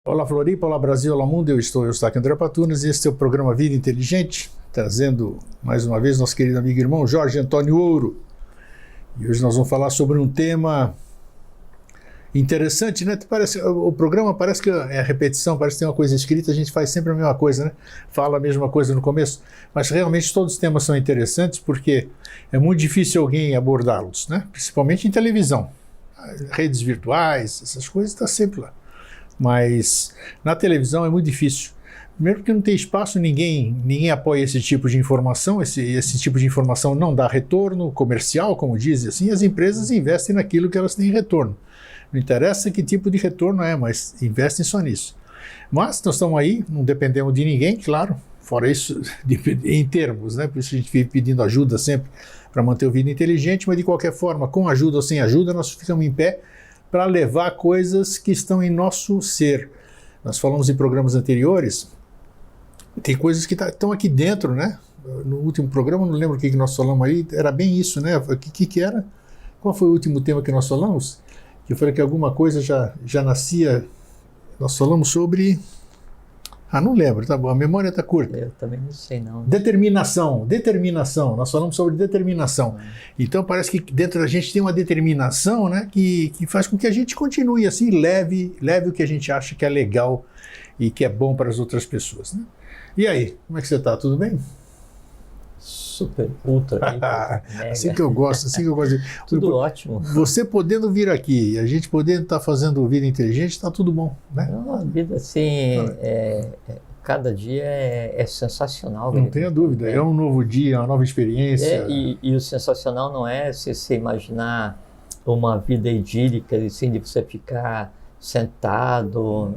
Olá Floripa, olá Brasil, olá mundo, eu estou aqui André Patunas e este é o programa Vida Inteligente, trazendo mais uma vez nosso querido amigo e irmão Jorge Antônio Ouro. E hoje nós vamos falar sobre um tema interessante, né? O programa parece que é repetição, parece que tem uma coisa escrita, a gente faz sempre a mesma coisa, né? Fala a mesma coisa no começo, mas realmente todos os temas são interessantes porque é muito difícil alguém abordá-los, né? Principalmente em televisão. Redes virtuais, essas coisas estão sempre lá. Mas na televisão é muito difícil. Primeiro porque não tem espaço, ninguém apoia esse tipo de informação, esse tipo de informação não dá retorno comercial, como dizem assim, as empresas investem naquilo que elas têm retorno. Não interessa que tipo de retorno é, mas investem só nisso. Mas nós estamos aí, não dependemos de ninguém, claro, fora isso, em termos, né? Por isso a gente vive pedindo ajuda sempre para manter o Vida Inteligente, mas de qualquer forma, com ajuda ou sem ajuda, nós ficamos em pé para levar coisas que estão em nosso ser. Nós falamos em programas anteriores, tem coisas que estão aqui dentro, né? No último programa, não lembro o que nós falamos aí, era bem isso, né? O que era? Qual foi o último tema que nós falamos? Que eu falei que alguma coisa já nascia, nós falamos sobre... não lembro, tá bom, a memória está curta. Eu também não sei não. Determinação, nós falamos sobre determinação. Então parece que dentro da gente tem uma determinação, né, que faz com que a gente continue assim, leve o que a gente acha que é legal e que é bom para as outras pessoas, né? E aí, como é que você está? Tudo bem? Super, ultra, assim que eu gosto. Tudo ótimo. Você podendo vir aqui, a gente podendo estar fazendo Vida Inteligente, está tudo bom, né? Não, a vida assim, cada dia é sensacional. Não tenha dúvida, é um novo dia, uma nova experiência. E o sensacional não é se imaginar uma vida idílica, assim, de você ficar sentado,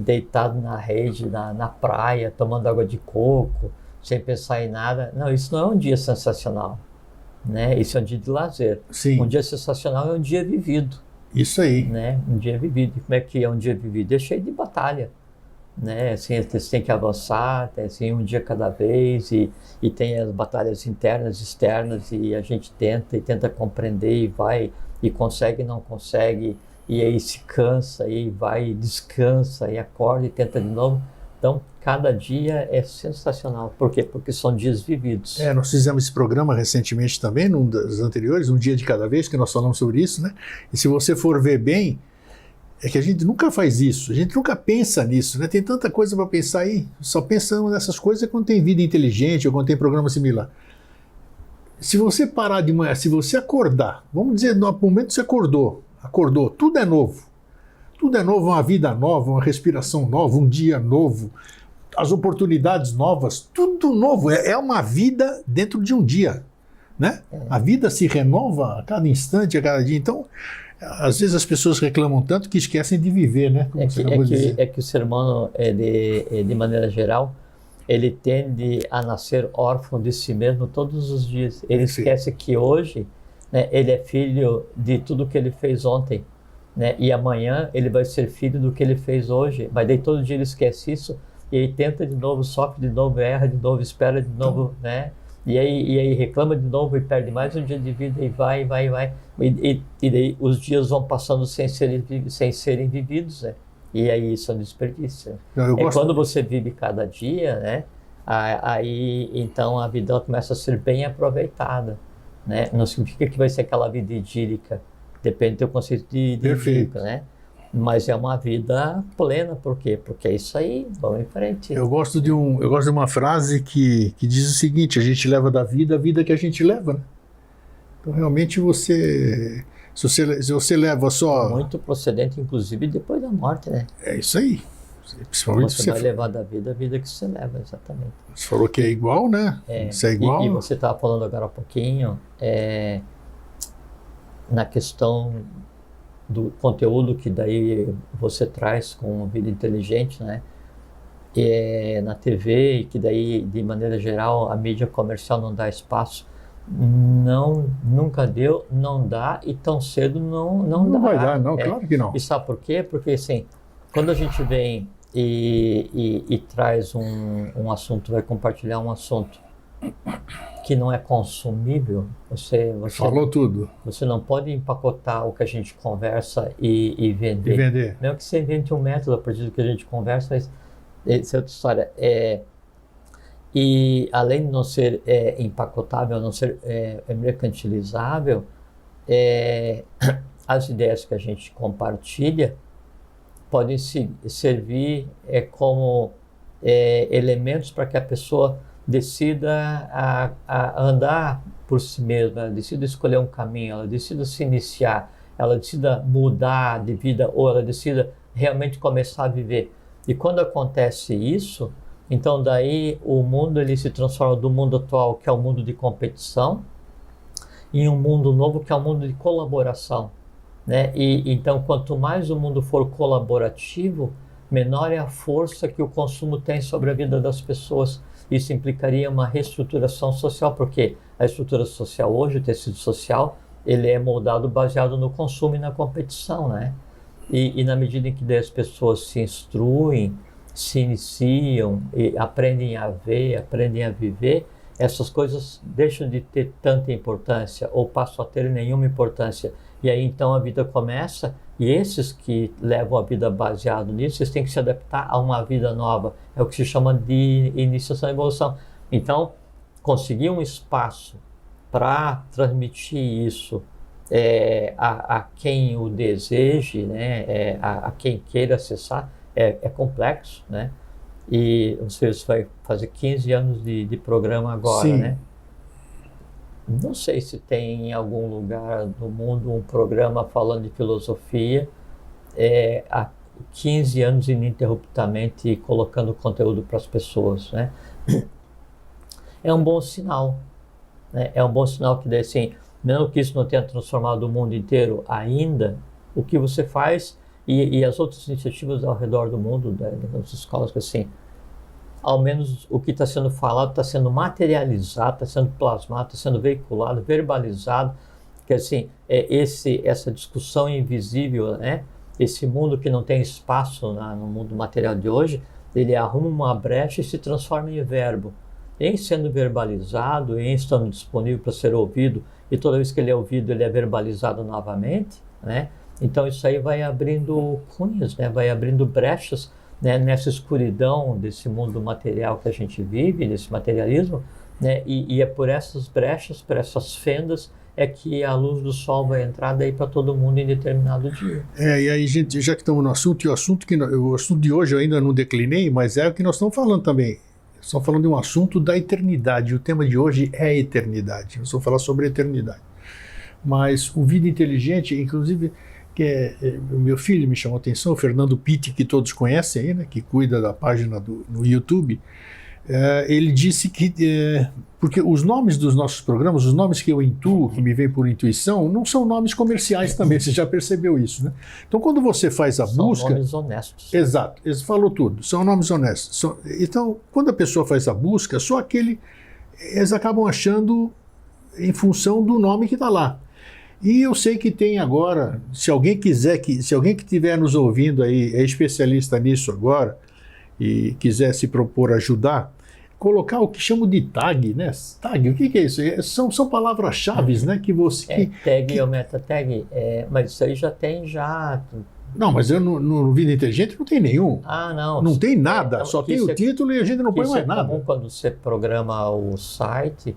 deitado na rede, na praia, tomando água de coco, sem pensar em nada. Não, isso não é um dia sensacional, né? Isso é um dia de lazer. Sim. Um dia sensacional é um dia vivido. Isso aí. Né? Um dia vivido. E como é que é um dia vivido? É cheio de batalha, né? Assim, você tem que avançar, assim, um dia cada vez, e tem as batalhas internas, externas, e a gente tenta compreender, e vai, e consegue, não consegue, e aí se cansa, e vai, e descansa, e acorda e tenta de novo. Então, cada dia é sensacional. Por quê? Porque são dias vividos. Nós fizemos esse programa recentemente também, num dos anteriores, um dia de cada vez, que nós falamos sobre isso, né? E se você for ver bem, é que a gente nunca faz isso, a gente nunca pensa nisso, né? Tem tanta coisa para pensar aí, só pensamos nessas coisas quando tem vida inteligente ou quando tem programa similar. Se você parar de manhã, se você acordar, vamos dizer, no momento que você acordou, tudo é novo. Tudo é novo, uma vida nova, uma respiração nova, um dia novo, as oportunidades novas, tudo novo. É uma vida dentro de um dia, né? A vida se renova a cada instante, a cada dia. Então, às vezes as pessoas reclamam tanto que esquecem de viver, né? Como você acabou de dizer. É que o ser humano, de maneira geral, ele tende a nascer órfão de si mesmo todos os dias. Ele esquece que hoje, né, ele é filho de tudo que ele fez ontem. Né? E amanhã ele vai ser filho do que ele fez hoje, mas daí todo dia ele esquece isso, e aí tenta de novo, sofre de novo, erra de novo, espera de novo, né? E aí reclama de novo e perde mais um dia de vida e vai. E daí os dias vão passando sem serem vividos, né? E aí isso é um desperdício. Quando você vive cada dia, né? Aí então a vida começa a ser bem aproveitada, né? Não significa que vai ser aquela vida idílica. Depende do teu conceito de idílico, né? Mas é uma vida plena, por quê? Porque é isso aí, vamos em frente. Eu gosto de uma frase que diz o seguinte: a gente leva da vida a vida que a gente leva, né? Então realmente se você leva só... Muito procedente, inclusive, depois da morte, né? É isso aí. Principalmente você vai levar da vida a vida que você leva, exatamente. Você falou que é igual, né? Isso é igual. E você estava falando agora há pouquinho, na questão do conteúdo que daí você traz com Vida Inteligente, né? Na TV, e que daí, de maneira geral, a mídia comercial não dá espaço. Nunca deu, não dá, e tão cedo não dá. Não vai dar, não, claro que não. E sabe por quê? Porque, assim, quando a gente vem e traz um assunto, vai compartilhar um assunto, que não é consumível, você Falou tudo. Você não pode empacotar o que a gente conversa e vender. E vender. Não que você invente um método a partir do que a gente conversa, mas essa é outra história. E além de não ser empacotável, não ser mercantilizável, as ideias que a gente compartilha podem servir como elementos para que a pessoa decida a andar por si mesma, ela decida escolher um caminho, ela decida se iniciar, ela decida mudar de vida ou ela decida realmente começar a viver. E quando acontece isso, então daí o mundo ele se transforma do mundo atual, que é o mundo de competição, em um mundo novo que é o mundo de colaboração, né? E então quanto mais o mundo for colaborativo, menor é a força que o consumo tem sobre a vida das pessoas. Isso implicaria uma reestruturação social, porque a estrutura social hoje, o tecido social, ele é moldado baseado no consumo e na competição, né? E na medida em que as pessoas se instruem, se iniciam, e aprendem a ver, aprendem a viver, essas coisas deixam de ter tanta importância ou passam a ter nenhuma importância. E aí então a vida começa, e esses que levam a vida baseado nisso, eles têm que se adaptar a uma vida nova. É o que se chama de iniciação e evolução. Então, conseguir um espaço para transmitir isso a quem o deseje, né, a quem queira acessar, é complexo, né? E você vai fazer 15 anos de programa agora, Sim. né? Não sei se tem em algum lugar do mundo um programa falando de filosofia há 15 anos ininterruptamente colocando conteúdo para as pessoas, né? É um bom sinal, né? É um bom sinal que, assim, mesmo que isso não tenha transformado o mundo inteiro ainda, o que você faz e as outras iniciativas ao redor do mundo, das escolas, assim, ao menos o que está sendo falado está sendo materializado, está sendo plasmado, está sendo veiculado, verbalizado, que assim, essa discussão invisível, né? Esse mundo que não tem espaço no mundo material de hoje, ele arruma uma brecha e se transforma em verbo, em sendo verbalizado, em estando disponível para ser ouvido, e toda vez que ele é ouvido, ele é verbalizado novamente, né? Então isso aí vai abrindo cunhas, né? Vai abrindo brechas, né, nessa escuridão desse mundo material que a gente vive, desse materialismo, né, e é por essas brechas, por essas fendas, que a luz do sol vai entrar daí para todo mundo em determinado dia. E aí, gente, já que estamos no assunto, e o assunto de hoje eu ainda não declinei, mas é o que nós estamos falando também. Estamos falando de um assunto da eternidade. O tema de hoje é a eternidade. Nós vamos falar sobre a eternidade. Mas o Vida Inteligente, inclusive, o meu filho me chamou a atenção, o Fernando Pitti, que todos conhecem aí, né, que cuida da página no YouTube, ele disse que, porque os nomes dos nossos programas, os nomes que eu intuo, que me vêm por intuição, não são nomes comerciais também, você já percebeu isso, né? Então quando você faz a busca... São nomes honestos. Exato, ele falou tudo, são nomes honestos. Então, quando a pessoa faz a busca, só eles acabam achando em função do nome que está lá. E eu sei que tem agora, se alguém que estiver nos ouvindo aí, é especialista nisso agora, e quiser se propor ajudar, colocar o que chamo de tag, né? Tag, o que é isso? São palavras-chave, né? Que você... Tag ou meta-tag, mas isso aí já tem já... Não, mas no Vida Inteligente não tem nenhum. Ah, não. Não tem nada, só tem o título e a gente não põe mais nada. Isso é comum quando você programa o site,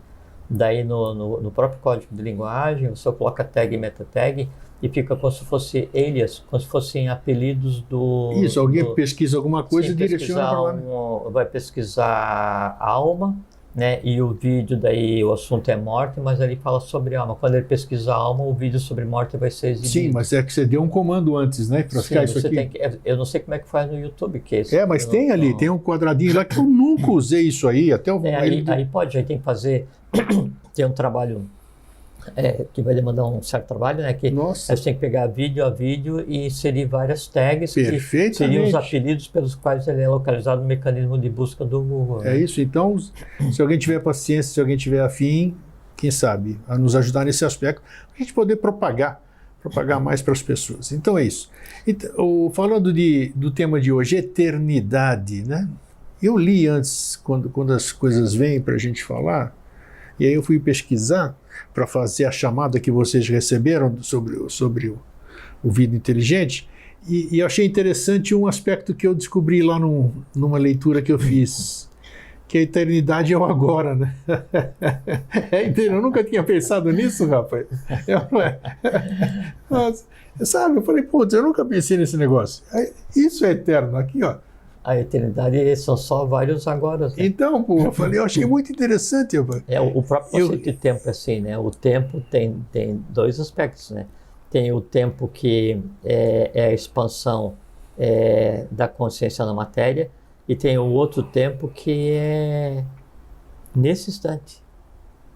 daí no próprio código de linguagem, você coloca tag e meta-tag e fica como se fosse alias, como se fossem apelidos do... Isso, alguém pesquisa alguma coisa e direciona para lá. Vai pesquisar alma, né? E o vídeo, daí o assunto é morte, mas ele fala sobre alma. Quando ele pesquisa alma, o vídeo sobre morte vai ser exibido. Sim, mas é que você deu um comando antes, né? Para ficar isso aqui. Eu não sei como é que faz no YouTube. Mas tem ali, tem um quadradinho lá que eu nunca usei isso aí. Até aí pode, aí tem que fazer... tem um trabalho que vai demandar um certo trabalho, né? Que Nossa. Você tem que pegar vídeo a vídeo e inserir várias tags que seriam os apelidos pelos quais ele é localizado no mecanismo de busca do Google. É isso. Então, se alguém tiver paciência, se alguém tiver afim, quem sabe, a nos ajudar nesse aspecto, a gente poder propagar mais para as pessoas. Então é isso. Então, falando do tema de hoje, eternidade, né? Eu li antes, quando as coisas vêm para a gente falar, E aí eu fui pesquisar para fazer a chamada que vocês receberam sobre o Vida Inteligente, e eu achei interessante um aspecto que eu descobri lá numa leitura que eu fiz, que a eternidade é o agora, né? Eu nunca tinha pensado nisso, rapaz. Mas, sabe, eu falei, putz, eu nunca pensei nesse negócio. Isso é eterno, aqui, ó. A eternidade são só vários agora. Né? Então, pô, eu achei muito interessante. O próprio conceito de tempo é assim, né? O tempo tem dois aspectos, né? Tem o tempo que é a expansão da consciência na matéria, e tem o outro tempo que é nesse instante.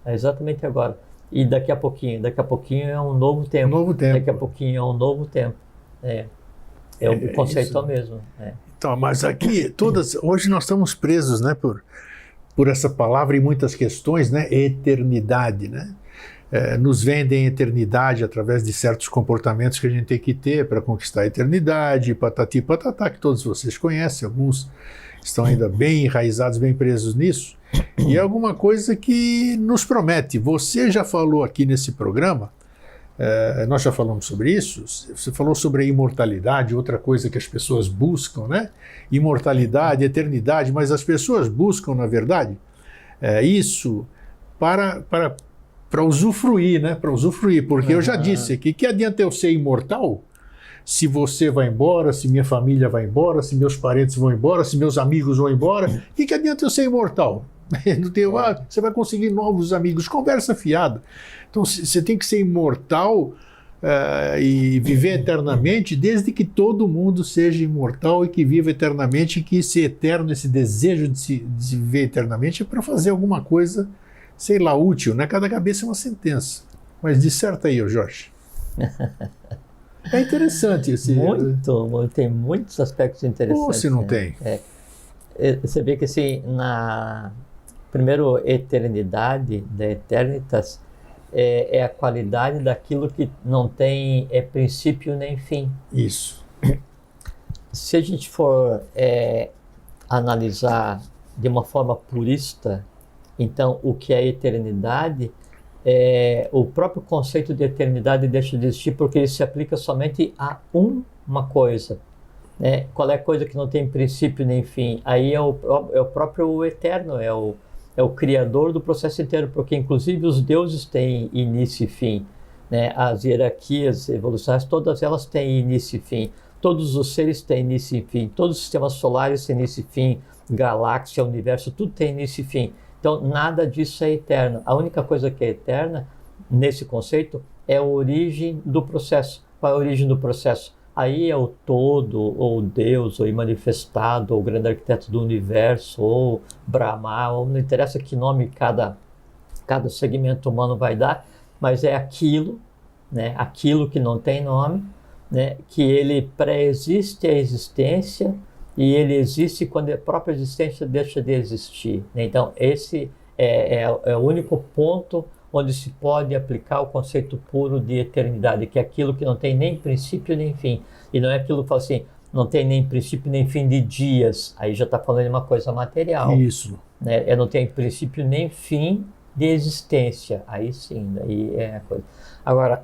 É exatamente agora. E daqui a pouquinho é um novo tempo. Um novo tempo. Daqui a pouquinho é um novo tempo. O conceito é o mesmo. Então, mas aqui, hoje nós estamos presos, né, por essa palavra e muitas questões, né, eternidade, né? Nos vendem eternidade através de certos comportamentos que a gente tem que ter para conquistar a eternidade, patati patatá, que todos vocês conhecem, alguns estão ainda bem enraizados, bem presos nisso, e é alguma coisa que nos promete. Você já falou aqui nesse programa, nós já falamos sobre isso, você falou sobre a imortalidade, outra coisa que as pessoas buscam, né? Imortalidade, eternidade, mas as pessoas buscam, na verdade, isso para usufruir, né? Para usufruir, porque eu já disse aqui, que adianta eu ser imortal se você vai embora, se minha família vai embora, se meus parentes vão embora, se meus amigos vão embora, o que adianta eu ser imortal? Você vai conseguir novos amigos, conversa fiada. Então você tem que ser imortal e viver eternamente, desde que todo mundo seja imortal e que viva eternamente, e que esse eterno, esse desejo de viver eternamente é para fazer alguma coisa, sei lá, útil, né? Cada cabeça é uma sentença. Mas disserta aí, Jorge. É interessante esse... Tem muitos aspectos interessantes. Ou se não tem? Você vê que assim, primeiro, eternidade, da eternitas, é a qualidade daquilo que não tem princípio nem fim. Isso. Se a gente for analisar de uma forma purista, então o que é eternidade, o próprio conceito de eternidade deixa de existir, porque ele se aplica somente a uma coisa. Qual é a coisa que não tem princípio nem fim? Aí é o próprio eterno, é o criador do processo inteiro, porque inclusive os deuses têm início e fim, né? As hierarquias evolucionais, todas elas têm início e fim, todos os seres têm início e fim, todos os sistemas solares têm início e fim, galáxia, universo, tudo tem início e fim. Então nada disso é eterno. A única coisa que é eterna nesse conceito é a origem do processo. Qual é a origem do processo? Aí é o todo, ou Deus, ou manifestado, ou o grande arquiteto do universo, ou Brahma, ou não interessa que nome cada segmento humano vai dar, mas é aquilo, né, aquilo que não tem nome, né, que ele pré-existe a existência, e ele existe quando a própria existência deixa de existir. Então esse é o único ponto onde se pode aplicar o conceito puro de eternidade, que é aquilo que não tem nem princípio nem fim. E não é aquilo que fala assim, não tem nem princípio nem fim de dias. Aí já está falando de uma coisa material. Isso. Né? Não tem princípio nem fim de existência. Aí sim, daí é a coisa. Agora,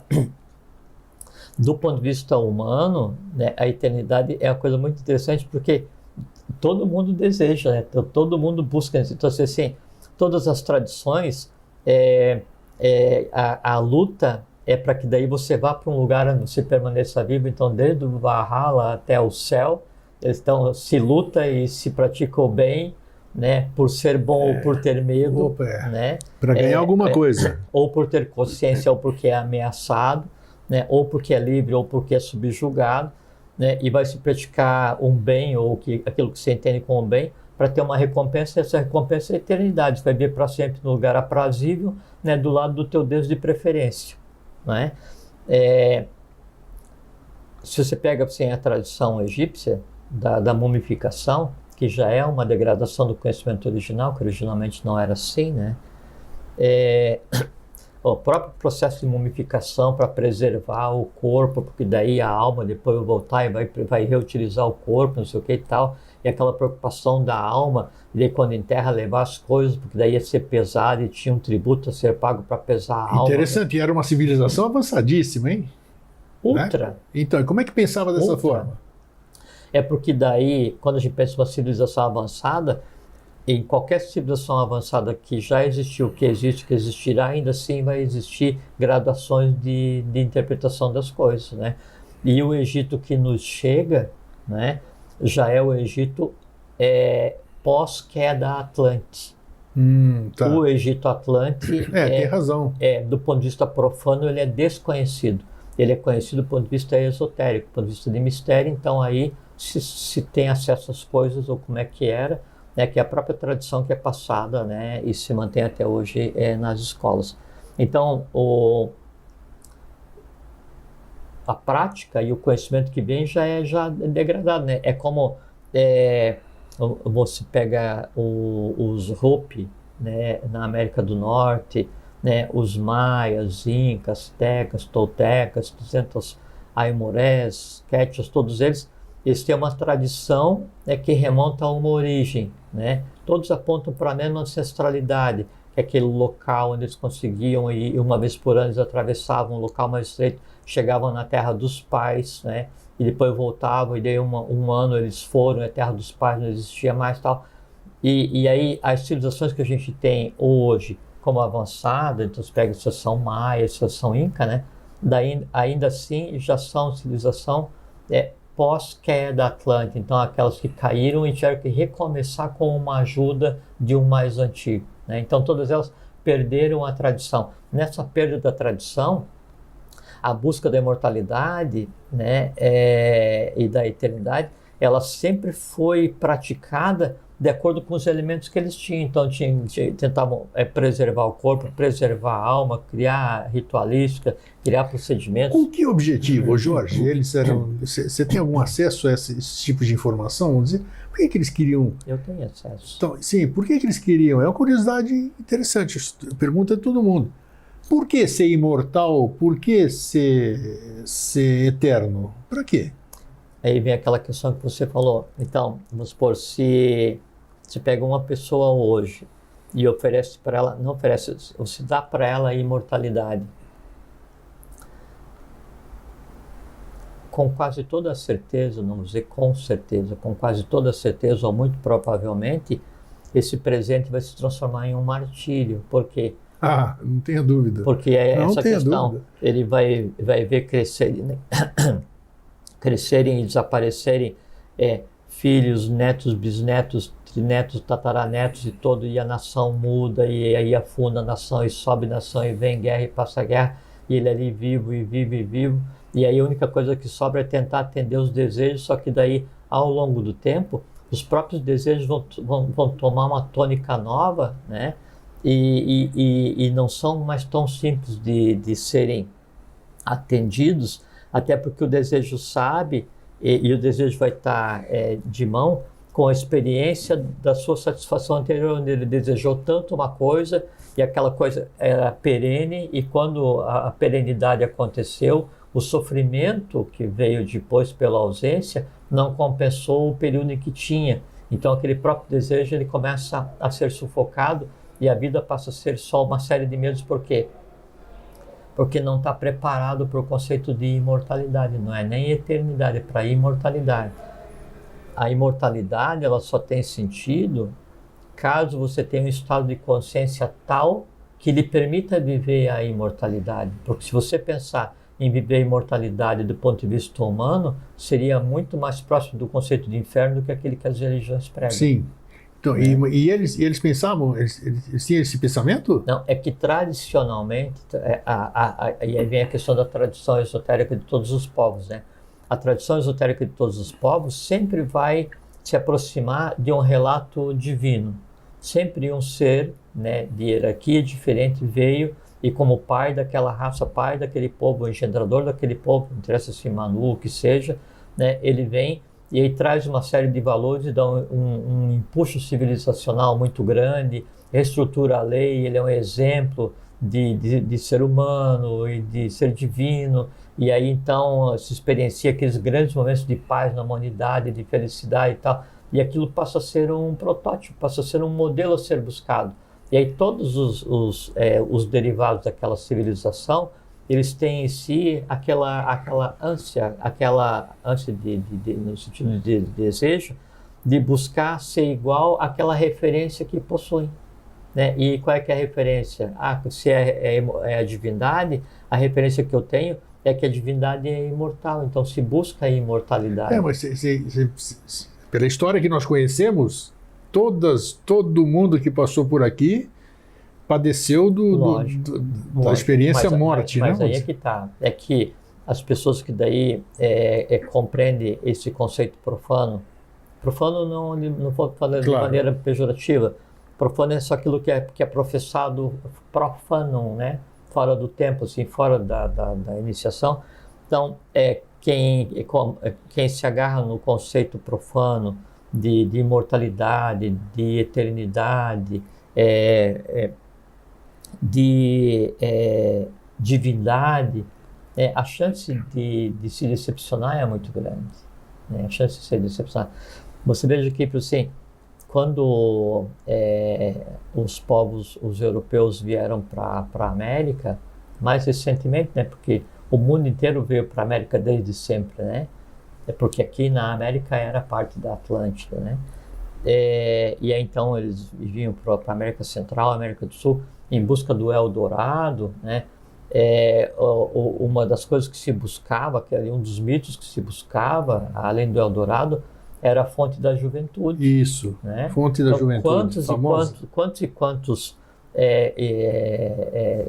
do ponto de vista humano, né, a eternidade é uma coisa muito interessante, porque todo mundo deseja, né? Todo mundo busca. Então, assim, todas as tradições... a luta é para que daí você vá para um lugar onde você permaneça vivo. Então, desde o Valhalla até o céu, então se luta e se pratica o bem, né, por ser bom ou por ter medo, né, para ganhar alguma coisa, ou por ter consciência, ou porque é ameaçado, né, ou porque é livre, ou porque é subjugado, né, e vai se praticar um bem, ou aquilo que você entende como bem, para ter uma recompensa. Essa recompensa é a eternidade. Você vai viver para sempre no lugar aprazível, né, do lado do teu Deus de preferência. Não é? Se você pega assim, a tradição egípcia da mumificação, que já é uma degradação do conhecimento original, que originalmente não era assim, né? o próprio processo de mumificação para preservar o corpo, porque daí a alma depois vai voltar e vai reutilizar o corpo, não sei o que e tal, e aquela preocupação da alma, de quando enterra levar as coisas, porque daí ia ser pesado e tinha um tributo a ser pago para pesar a alma. Interessante, e era uma civilização avançadíssima, hein? Ultra. Né? Então, e como é que pensava dessa forma? É porque daí, quando a gente pensa em uma civilização avançada, em qualquer civilização avançada que já existiu, que existe, que existirá, ainda assim vai existir graduações de interpretação das coisas, né? E o Egito que nos chega, né, já é o Egito pós-queda Atlante. Tá. O Egito Atlante tem razão. Do ponto de vista profano, ele é desconhecido. Ele é conhecido do ponto de vista esotérico, do ponto de vista de mistério. Então aí se tem acesso às coisas ou como é que era, que é a própria tradição que é passada, né, e se mantém até hoje nas escolas. Então, a prática e o conhecimento que vem já é degradado, né? É como você pega os Hopi, né, na América do Norte, né, os maias, incas, tecas, toltecas, 200 aimorés, quechas, todos eles têm uma tradição que remonta a uma origem, né? Todos apontam para a mesma ancestralidade, que é aquele local onde eles conseguiam ir, uma vez por ano eles atravessavam um local mais estreito, chegavam na terra dos pais, né? E depois voltavam, e daí um ano eles foram, a terra dos pais não existia mais e tal. E aí as civilizações que a gente tem hoje como avançada, então você pega a civilização maia, a civilização inca, né? Daí, ainda assim já são civilização pós-queda Atlântica, então aquelas que caíram e tiveram que recomeçar com uma ajuda de um mais antigo, né? Então todas elas perderam a tradição. Nessa perda da tradição, a busca da imortalidade, né, e da eternidade, ela sempre foi praticada de acordo com os elementos que eles tinham. Então tentavam preservar o corpo, preservar a alma, criar ritualística, criar procedimentos. Com que objetivo, Jorge? Eles eram. Você tem algum acesso a esse tipo de informação? Vamos dizer, por que eles queriam? Eu tenho acesso. Então, sim, por que eles queriam? É uma curiosidade interessante. Pergunta a todo mundo. Por que ser imortal? Por que ser eterno? Para quê? Aí vem aquela questão que você falou. Então, vamos supor, se pega uma pessoa hoje e oferece para ela, não oferece, você dá para ela a imortalidade. Com quase toda certeza, não vou dizer com certeza, com quase toda certeza, ou muito provavelmente, esse presente vai se transformar em um martírio. Por quê? Não tenha dúvida. Porque essa questão, dúvida. Ele vai ver crescerem, né? Crescerem e desaparecerem filhos, netos, bisnetos, trinetos, tataranetos e a nação muda, e aí afunda a nação, e sobe a nação, e vem guerra e passa guerra, e ele ali vivo, e vivo, e vivo, e aí a única coisa que sobra é tentar atender os desejos, só que daí, ao longo do tempo, os próprios desejos vão tomar uma tônica nova, né? E não são mais tão simples de serem atendidos, até porque o desejo sabe, e o desejo vai estar de mão com a experiência da sua satisfação anterior, onde ele desejou tanto uma coisa e aquela coisa era perene, e quando a perenidade aconteceu, o sofrimento que veio depois pela ausência não compensou o período em que tinha. Então aquele próprio desejo ele começa a ser sufocado e a vida passa a ser só uma série de medos. Por quê? Porque não está preparado para o conceito de imortalidade, não é nem eternidade, é para imortalidade. A imortalidade ela só tem sentido caso você tenha um estado de consciência tal que lhe permita viver a imortalidade. Porque se você pensar em viver a imortalidade do ponto de vista humano, seria muito mais próximo do conceito de inferno do que aquele que as religiões pregam. Sim. Então, e eles pensavam, eles tinham esse pensamento? Não, é que tradicionalmente, e aí vem a questão da tradição esotérica de todos os povos, né? A tradição esotérica de todos os povos sempre vai se aproximar de um relato divino. Sempre um ser, né, de hierarquia diferente veio e como pai daquela raça, pai daquele povo, engendrador daquele povo, não interessa se Manu, o que seja, né, ele vem e aí traz uma série de valores e dá um impulso civilizacional muito grande, reestrutura a lei, ele é um exemplo de ser humano e de ser divino, e aí então se experiencia aqueles grandes momentos de paz na humanidade, de felicidade e tal, e aquilo passa a ser um protótipo, passa a ser um modelo a ser buscado. E aí todos os derivados daquela civilização, eles têm em si aquela ânsia no sentido de desejo, de buscar ser igual àquela referência que possuem. Né? E qual é que é a referência? Se é a divindade, a referência que eu tenho é que a divindade é imortal, então se busca a imortalidade. Mas pela história que nós conhecemos, todo mundo que passou por aqui padeceu da experiência morte. Mas né? Aí é que está, é que as pessoas que daí compreendem esse conceito profano não vou falar de maneira pejorativa, profano é só aquilo que é professado profanum, né? Fora do tempo, assim, fora da iniciação. Então, quem se agarra no conceito profano de imortalidade, de eternidade, de divindade, a chance de se decepcionar é muito grande. Né? A chance de se decepcionar. Você veja que, assim, quando os europeus vieram para a América, mais recentemente, né, porque o mundo inteiro veio para a América desde sempre, né? Porque aqui na América era parte da Atlântida, né? E aí então eles vinham para a América Central, América do Sul, em busca do Eldorado, né? Uma das coisas que se buscava, que era um dos mitos que se buscava, além do Eldorado, era a fonte da juventude. Isso, né? fonte da juventude, Quantos e quantos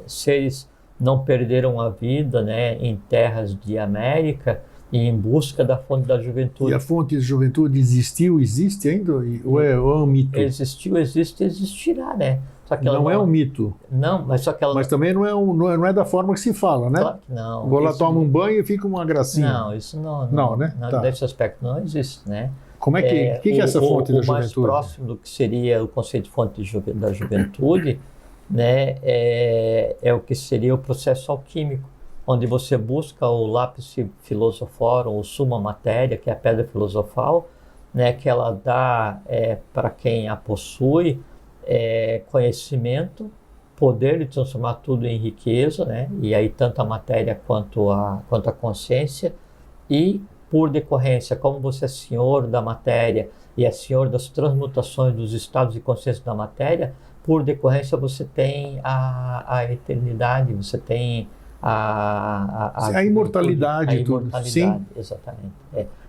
seres não perderam a vida, né, em terras de América em busca da fonte da juventude. E a fonte da juventude existe ainda? Ou é um mito? Existiu, existe e existirá, né? Só que não é um mito. Não, mas só que ela... Mas também não é da forma que se fala, né? Claro que não. Vou lá, tomo um banho e fica uma gracinha. Não, isso não. Não, né? Nesse aspecto não existe, né? Como é que... O que é essa fonte da juventude? O mais próximo do que seria o conceito de fonte da juventude, né, é o que seria o processo alquímico, onde você busca o lápis filosoforum, o summa matéria, que é a pedra filosofal, né, que ela dá para quem a possui conhecimento, poder de transformar tudo em riqueza, né, e aí tanto a matéria quanto a consciência, e por decorrência, como você é senhor da matéria e é senhor das transmutações dos estados de consciência da matéria, por decorrência você tem a eternidade, você tem a imortalidade. Sim. Exatamente.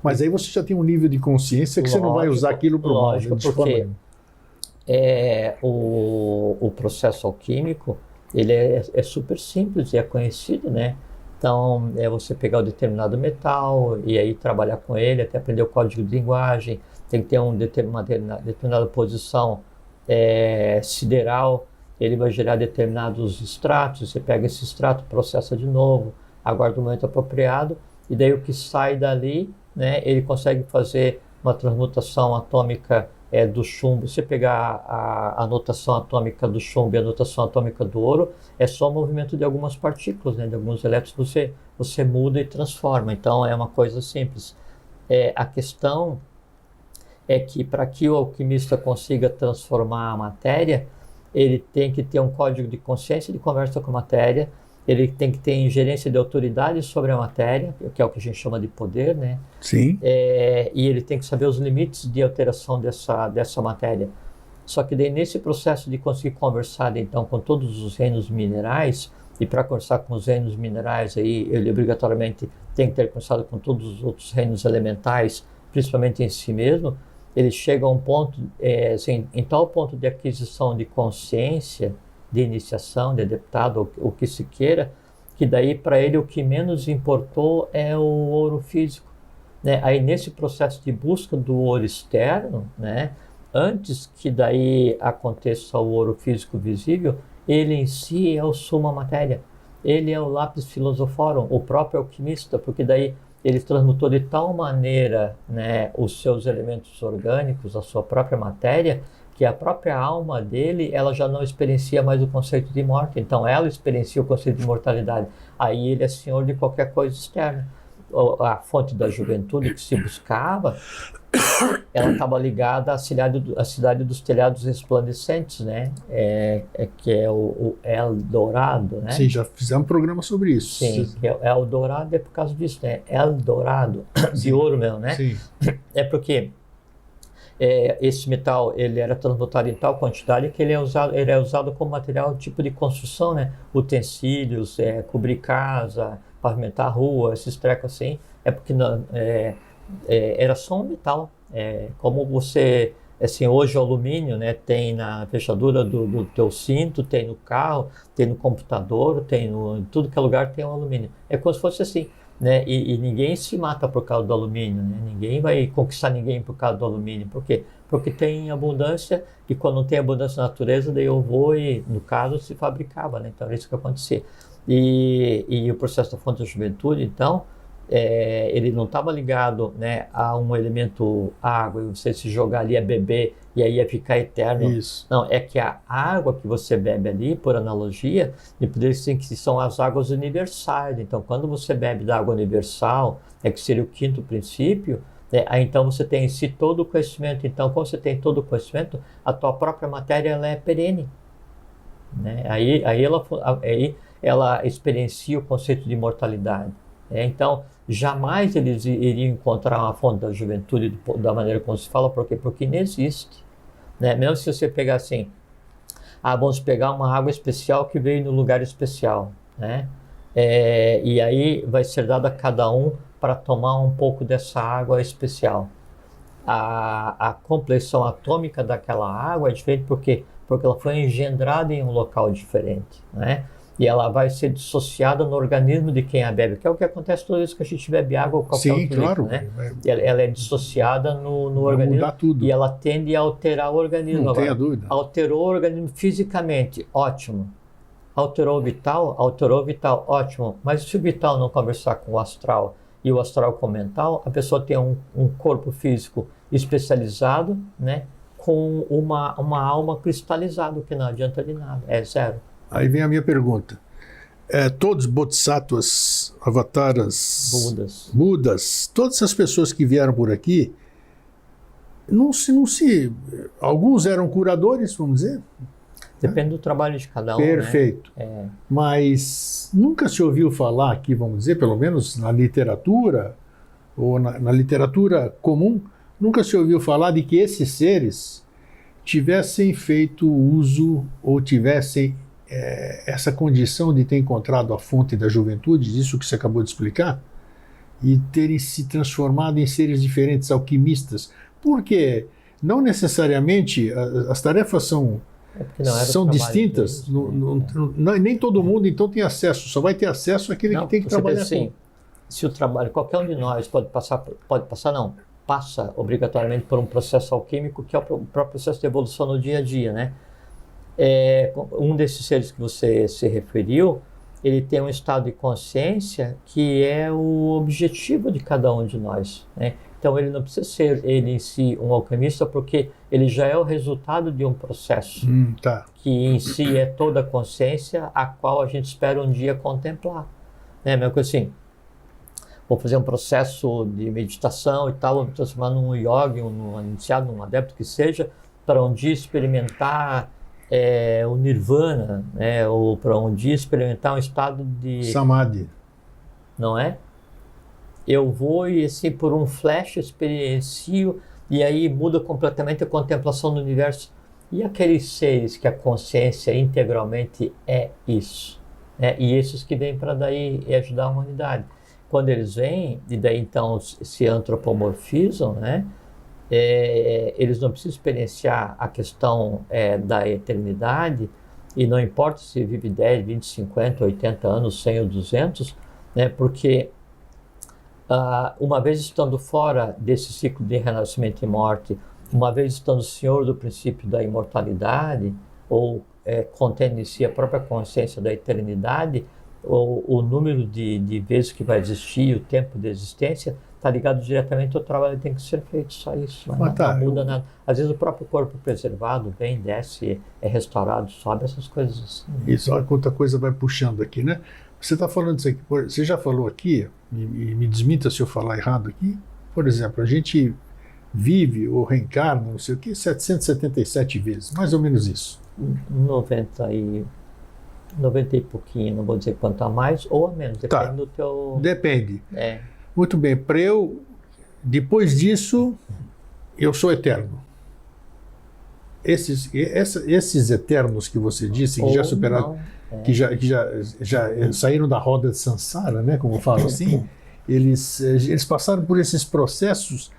Mas aí você já tem um nível de consciência que você não vai usar aquilo para o mal. Porque o processo alquímico ele é super simples e é conhecido, né? Então, você pegar um determinado metal e aí trabalhar com ele, até aprender o código de linguagem, tem que ter uma determinada posição sideral, ele vai gerar determinados extratos, você pega esse extrato, processa de novo, aguarda o momento apropriado, e daí o que sai dali, né, ele consegue fazer uma transmutação atômica do chumbo. Se você pegar a notação atômica do chumbo e a notação atômica do ouro, é só o movimento de algumas partículas, né, de alguns elétrons, você muda e transforma. Então é uma coisa simples. A questão é que para que o alquimista consiga transformar a matéria, ele tem que ter um código de consciência de conversa com a matéria, ele tem que ter ingerência de autoridade sobre a matéria, que é o que a gente chama de poder, né? Sim. E ele tem que saber os limites de alteração dessa matéria. Só que daí, nesse processo de conseguir conversar, então, com todos os reinos minerais, e para conversar com os reinos minerais, aí, ele obrigatoriamente tem que ter conversado com todos os outros reinos elementais, principalmente em si mesmo, ele chega a um ponto, assim, em tal ponto de aquisição de consciência, de iniciação, de adeptado, o que se queira, que daí para ele o que menos importou é o ouro físico. Né? Aí nesse processo de busca do ouro externo, né, antes que daí aconteça o ouro físico visível, ele em si é o summa matéria. Ele é o lápis filosoforum, o próprio alquimista, porque daí ele transmutou de tal maneira, né, os seus elementos orgânicos, a sua própria matéria, que a própria alma dele, ela já não experiencia mais o conceito de morte, então ela experiencia o conceito de mortalidade. Aí ele é senhor de qualquer coisa externa. A fonte da juventude que se buscava, ela estava ligada à cidade dos telhados resplandecentes, né? Que é o Eldorado, né? Sim, já fizemos um programa sobre isso. Sim, que é Eldorado é por causa disso, né? Eldorado, de ouro mesmo, né? Sim. É porque esse metal ele era transmutado em tal quantidade que ele é usado como material tipo de construção, né? Utensílios, cobrir casa, pavimentar a rua, esses trecos assim. É porque era só um metal. Como você, assim, hoje o alumínio, né, tem na fechadura do teu cinto, tem no carro, tem no computador, em tudo que é lugar tem um alumínio. É como se fosse assim, né? E ninguém se mata por causa do alumínio, né? Ninguém vai conquistar ninguém por causa do alumínio. Por quê? Porque tem abundância, e quando não tem abundância na natureza, daí eu vou e, no caso, se fabricava, né? Então, era isso que acontecia. E o processo da fonte da juventude, então, ele não estava ligado, né, a um elemento água, e você se jogar ali a beber e aí ia ficar eterno. Isso. Não, é que a água que você bebe ali, por analogia, e por isso que são as águas universais. Então, quando você bebe da água universal, que seria o quinto princípio, aí então você tem em si todo o conhecimento. Então, quando você tem todo o conhecimento, a tua própria matéria ela é perene, né? Aí ela experiencia o conceito de imortalidade. Então, jamais eles iriam encontrar uma fonte da juventude da maneira como se fala, por quê? Porque não existe, né? Mesmo se você pegar assim, vamos pegar uma água especial que veio no lugar especial, né? E aí vai ser dado a cada um para tomar um pouco dessa água especial. A complexão atômica daquela água é diferente porque ela foi engendrada em um local diferente, né? E ela vai ser dissociada no organismo de quem a bebe, que é o que acontece toda vez que a gente bebe água ou qualquer outro claro, líquido, né? Ela é dissociada no organismo, mudar tudo. E ela tende a alterar o organismo. Não tenha dúvida. Alterou o organismo fisicamente, ótimo. Alterou o vital, ótimo. Mas se o vital não conversar com o astral e o astral com o mental, a pessoa tem um corpo físico especializado, né? Com uma alma cristalizada, que não adianta de nada, é zero. Aí vem a minha pergunta. Todos bodhisattvas, avataras, Budas, todas essas pessoas que vieram por aqui, alguns eram curadores, vamos dizer? Depende do trabalho de cada um. Perfeito. Né? Mas nunca se ouviu falar aqui, vamos dizer, pelo menos na literatura, ou na literatura comum, nunca se ouviu falar de que esses seres tivessem feito uso ou tivessem essa condição de ter encontrado a fonte da juventude, isso que você acabou de explicar, e terem se transformado em seres diferentes, alquimistas. Porque não necessariamente as tarefas são distintas. Nem todo mundo então tem acesso, só vai ter acesso àquele que tem que trabalhar assim, se o trabalho, qualquer um de nós passa obrigatoriamente por um processo alquímico, que é o próprio processo de evolução no dia a dia, né? Um desses seres que você se referiu, ele tem um estado de consciência que é o objetivo de cada um de nós, né? Então ele não precisa ser ele em si um alquimista, porque ele já é o resultado de um processo que em si é toda a consciência a qual a gente espera um dia contemplar, né? Mesmo que assim, vou fazer um processo de meditação e tal, vou me transformar num yogi, num iniciado, num adepto que seja, para um dia experimentar o nirvana, né? Ou para um dia experimentar um estado de samadhi, não é? Eu vou e assim por um flash experiencio e aí muda completamente a contemplação do universo. E aqueles seres que a consciência integralmente é isso, né? E esses que vêm para daí ajudar a humanidade. Quando eles vêm e daí então se antropomorfizam, né? Eles não precisam experienciar a questão da eternidade, e não importa se vive 10, 20, 50, 80 anos, 100 ou 200, né, porque uma vez estando fora desse ciclo de renascimento e morte, uma vez estando senhor do princípio da imortalidade, ou contendo em si a própria consciência da eternidade, o número de vezes que vai existir, o tempo de existência, está ligado diretamente ao trabalho que tem que ser feito, só isso. Mas Não muda nada. Às vezes o próprio corpo preservado vem, desce, é restaurado, sobe, essas coisas assim. Isso, olha quanta coisa vai puxando aqui, né? Você está falando isso aqui, você já falou aqui, e me desminta se eu falar errado aqui, por exemplo, a gente vive ou reencarna, não sei o que, 777 vezes, mais ou menos isso. 90 e pouquinho, não vou dizer quanto a mais ou a menos, depende do teu... Depende. Muito bem, para eu, depois disso, eu sou eterno. Esses eternos que você disse, que já superaram, que já saíram da roda de Sansara, né, como eu falo assim, eles passaram por esses processos,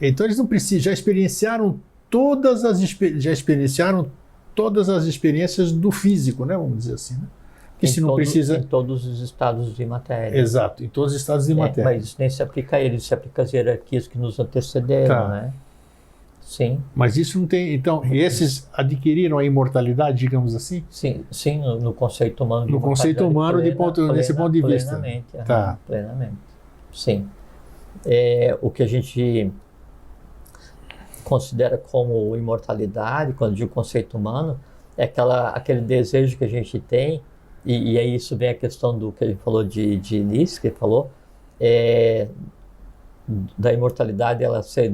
então eles não precisam, já experienciaram todas as experiências do físico, né, vamos dizer assim, né? Que se não precisa... Em todos os estados de matéria. Exato, em todos os estados de matéria. Mas isso nem se aplica a eles, se aplica às hierarquias que nos antecederam, né? Sim. Mas isso não tem... Então, esses adquiriram a imortalidade, digamos assim? Sim, no conceito humano. No conceito humano, nesse ponto de vista. Plenamente. Tá. Plenamente. Sim. O que a gente considera como imortalidade, quando digo conceito humano, é aquele desejo que a gente tem, e aí isso vem a questão do que a gente falou de Nietzsche, que ele falou, da imortalidade ela ser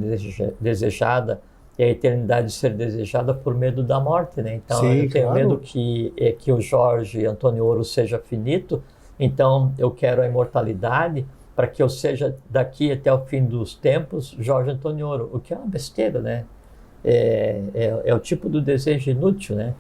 desejada e a eternidade ser desejada por medo da morte, né? Então sim, eu tenho medo que o Jorge Antônio Ouro seja finito, então eu quero a imortalidade para que eu seja daqui até o fim dos tempos Jorge Antônio Ouro, o que é uma besteira, né? É o tipo do desejo inútil, né?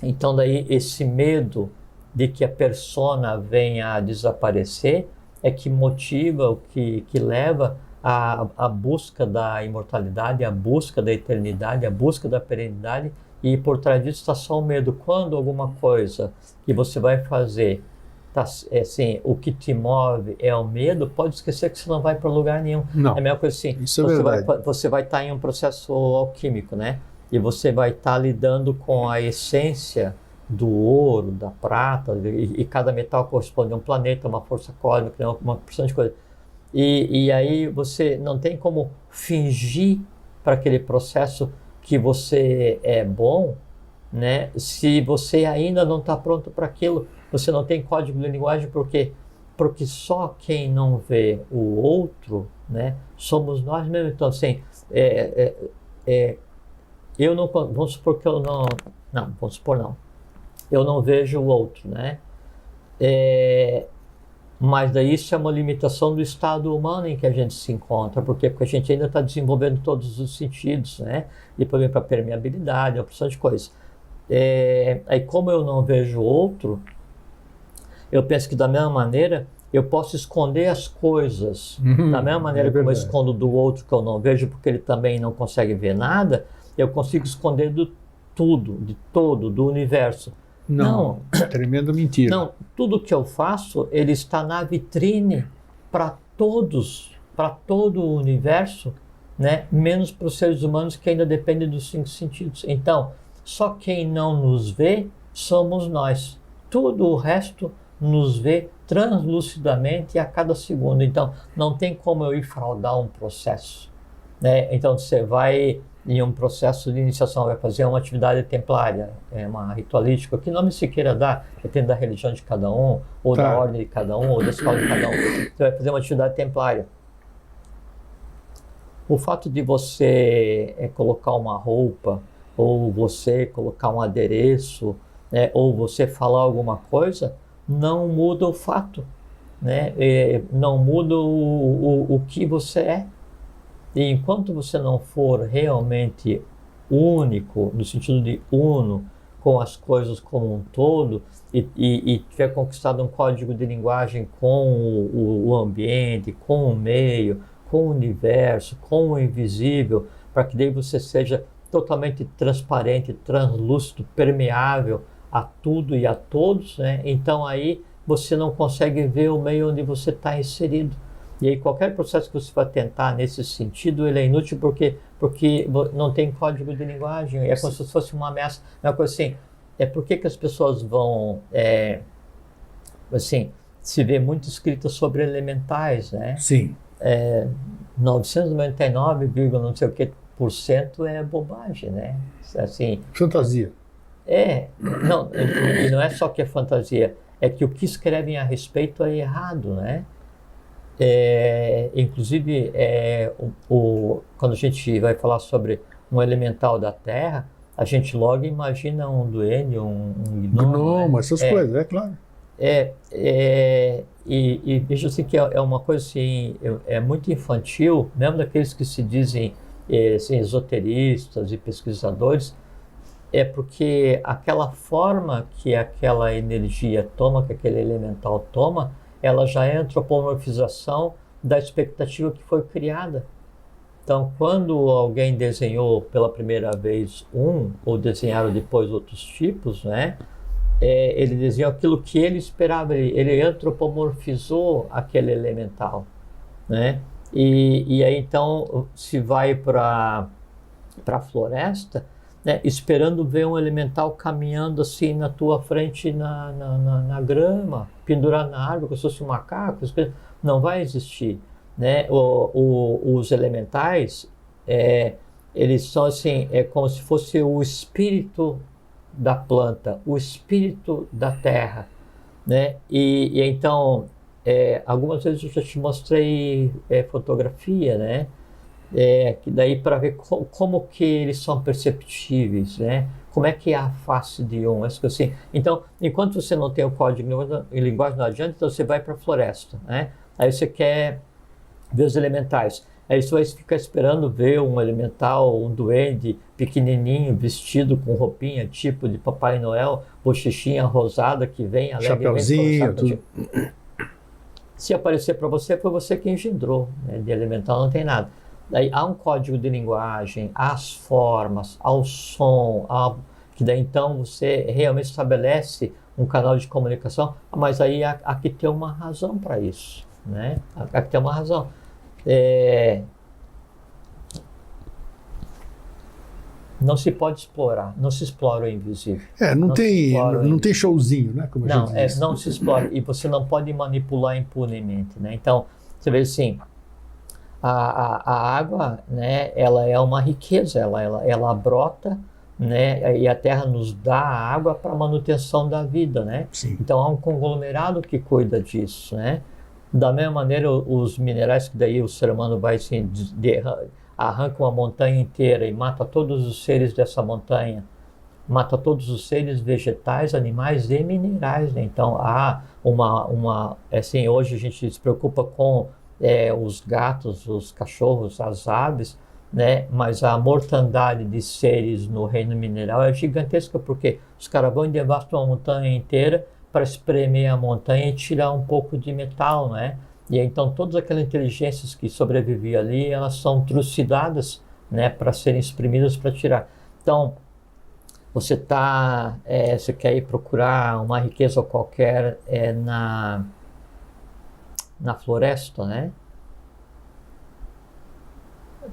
Então daí esse medo de que a persona venha a desaparecer é que motiva, o que leva a busca da imortalidade, a busca da eternidade, a busca da perenidade, e por trás disso está só o medo. Quando alguma coisa que você vai fazer, assim, o que te move é o medo, pode esquecer que você não vai para lugar nenhum. Não. É a mesma coisa assim, isso é verdade. Você vai estar em um processo alquímico, né? E você vai estar lidando com a essência do ouro, da prata, e cada metal corresponde a um planeta, uma força cósmica, uma porção de coisa. E aí você não tem como fingir para aquele processo que você é bom, né? Se você ainda não está pronto para aquilo, você não tem código de linguagem, porque só quem não vê o outro, né, somos nós mesmos. Então, assim, eu não, vamos supor que eu não, eu não vejo o outro, né? Mas daí isso é uma limitação do estado humano em que a gente se encontra, porque a gente ainda está desenvolvendo todos os sentidos, né? E também para permeabilidade, uma porção de coisas. Aí como eu não vejo o outro, eu penso que da mesma maneira eu posso esconder as coisas, da mesma maneira como eu escondo do outro que eu não vejo, porque ele também não consegue ver nada, eu consigo esconder do tudo, de todo, do universo. Não, tremenda mentira. Não, tudo que eu faço, ele está na vitrine para todos, para todo o universo, né? Menos para os seres humanos que ainda dependem dos 5 sentidos. Então, só quem não nos vê somos nós. Tudo o resto nos vê translucidamente a cada segundo. Então, não tem como eu ir fraudar um processo, né? Então, você vai em um processo de iniciação, vai fazer uma atividade templária, uma ritualística, que nome se queira dar, depende da religião de cada um, ou da ordem de cada um, ou da escola de cada um. Você vai fazer uma atividade templária. O fato de você colocar uma roupa, ou você colocar um adereço, né, ou você falar alguma coisa, não muda o fato, né? Não muda o que você é. E enquanto você não for realmente único, no sentido de uno com as coisas como um todo, e tiver conquistado um código de linguagem com o ambiente, com o meio, com o universo, com o invisível, para que daí você seja totalmente transparente, translúcido, permeável a tudo e a todos, né? Então aí você não consegue ver o meio onde você está inserido. E aí qualquer processo que você vai tentar nesse sentido, ele é inútil porque não tem código de linguagem, é como se fosse uma ameaça, uma coisa assim. Por que as pessoas vão, assim, se vê muito escrito sobre elementais, né? Sim. 999, não sei o que por cento é bobagem, né? Assim, Fantasia. não, e não é só que é fantasia, é que o que escrevem a respeito é errado, né? Inclusive, quando a gente vai falar sobre um elemental da Terra, a gente logo imagina um duende, um gnomo, Gnomo, essas coisas, claro. E veja assim que é uma coisa assim, é muito infantil, mesmo daqueles que se dizem assim, esoteristas e pesquisadores, porque aquela forma que aquela energia toma, que aquele elemental toma, ela já é antropomorfização da expectativa que foi criada. Então, quando alguém desenhou pela primeira vez ou desenharam depois outros tipos, né? Ele desenhou aquilo que ele esperava, ele antropomorfizou aquele elemental, né? E aí então se vai para a floresta, né, esperando ver um elemental caminhando assim na tua frente na grama, pendurado na árvore, como se fosse um macaco, não vai existir, né? Os elementais, eles são assim, como se fosse o espírito da planta, o espírito da terra, né? E então, algumas vezes eu já te mostrei fotografia, né? Que daí para ver como que eles são perceptíveis, né? Como é que é a face de um, assim. Então, enquanto você não tem o código em linguagem, não adianta, então você vai para a floresta, né? Aí você quer ver os elementais. Aí você vai ficar esperando ver um elemental, um duende pequenininho, vestido com roupinha tipo de Papai Noel, bochechinha rosada que vem alegremente chapeuzinho, tudo. Se aparecer para você, foi você que engendrou, né? De elemental não tem nada. Daí há um código de linguagem, há as formas, há o som, que daí então você realmente estabelece um canal de comunicação, mas aí há que ter uma razão para isso, né? Há que ter uma razão. Não se pode explorar, não se explora o invisível. Não tem showzinho, né? Como não, a gente diz. Não se explora, e você não pode manipular impunemente, né? Então, você vê assim, a água, né, ela é uma riqueza, ela brota, né, e a terra nos dá a água para a manutenção da vida, né? Sim. Então há um conglomerado que cuida disso, né? Da mesma maneira, os minerais que daí o ser humano vai assim, arranca uma montanha inteira e mata todos os seres dessa montanha, mata todos os seres vegetais, animais e minerais, né? Então há assim, hoje a gente se preocupa com os gatos, os cachorros, as aves, né? Mas a mortandade de seres no reino mineral é gigantesca, porque os caras vão e devastam uma montanha inteira para espremer a montanha e tirar um pouco de metal, né? E então todas aquelas inteligências que sobreviviam ali, elas são trucidadas, né, para serem espremidas para tirar. Então, você quer ir procurar uma riqueza qualquer na floresta, né?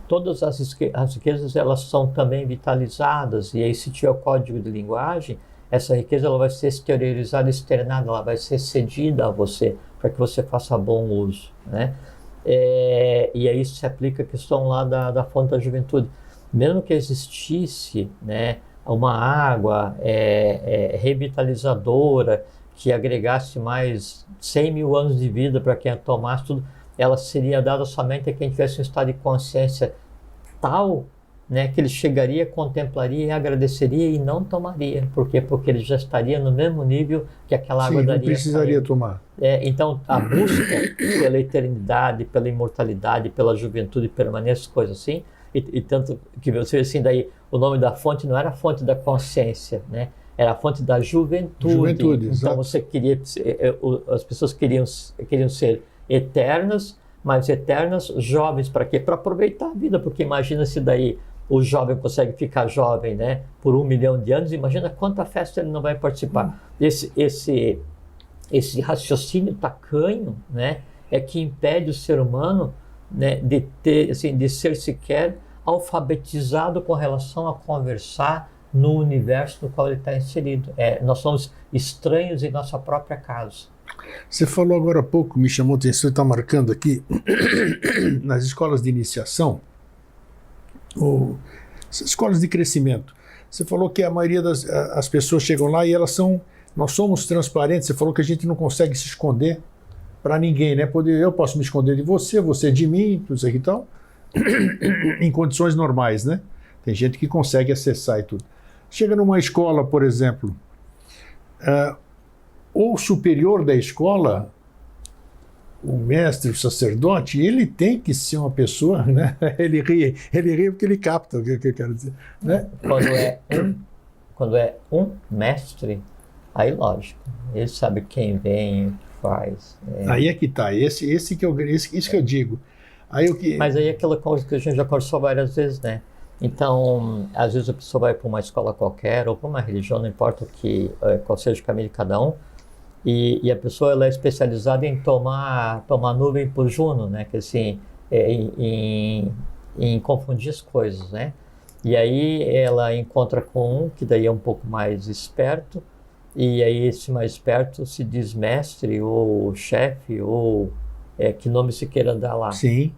Todas as riquezas, elas são também vitalizadas, e aí se tiver o código de linguagem, essa riqueza ela vai ser exteriorizada, externada, ela vai ser cedida a você, para que você faça bom uso, né? E aí se aplica a questão lá da fonte da juventude. Mesmo que existisse, né, uma água revitalizadora, que agregasse mais 100 mil anos de vida para quem a tomasse, tudo, ela seria dada somente a quem tivesse um estado de consciência tal, né, que ele chegaria, contemplaria e agradeceria e não tomaria. Por quê? Porque ele já estaria no mesmo nível que aquela água daria. Não precisaria tomar. Então, a busca pela eternidade, pela imortalidade, pela juventude, permanência, coisas assim, e tanto que você vê assim, daí o nome da fonte não era a fonte da consciência, né? Era a fonte da juventude. Então, exato. você queria, as pessoas queriam ser eternas, mas eternas jovens. Para quê? Para aproveitar a vida, porque imagina se daí o jovem consegue ficar jovem, né, por 1 milhão de anos, imagina quanta festa ele não vai participar. Esse raciocínio tacanho, né, é que impede o ser humano, né, de ser sequer alfabetizado com relação a conversar no universo no qual ele está inserido. Nós somos estranhos em nossa própria casa. Você falou agora há pouco, me chamou a atenção, está marcando aqui, nas escolas de iniciação, ou escolas de crescimento. Você falou que a maioria das pessoas chegam lá e nós somos transparentes. Você falou que a gente não consegue se esconder para ninguém, né? Eu posso me esconder de você, você de mim, tudo isso aqui e tal, em condições normais, né? Tem gente que consegue acessar e tudo. Chega numa escola, por exemplo, o superior da escola, o mestre, o sacerdote, ele tem que ser uma pessoa, né? Ele ri porque ele capta o que eu quero dizer, né? Quando é um mestre, aí lógico, ele sabe quem vem, o que faz. Aí é que está, isso que eu digo. Mas aí é aquela coisa que a gente já conversou várias vezes, né? Então, às vezes a pessoa vai para uma escola qualquer ou para uma religião, não importa qual seja o caminho de cada um, e a pessoa ela é especializada em tomar nuvem por Juno, né? Que assim, em confundir as coisas, né? E aí ela encontra com um que daí é um pouco mais esperto, e aí esse mais esperto se diz mestre ou chefe ou que nome se queira dar lá. Sim.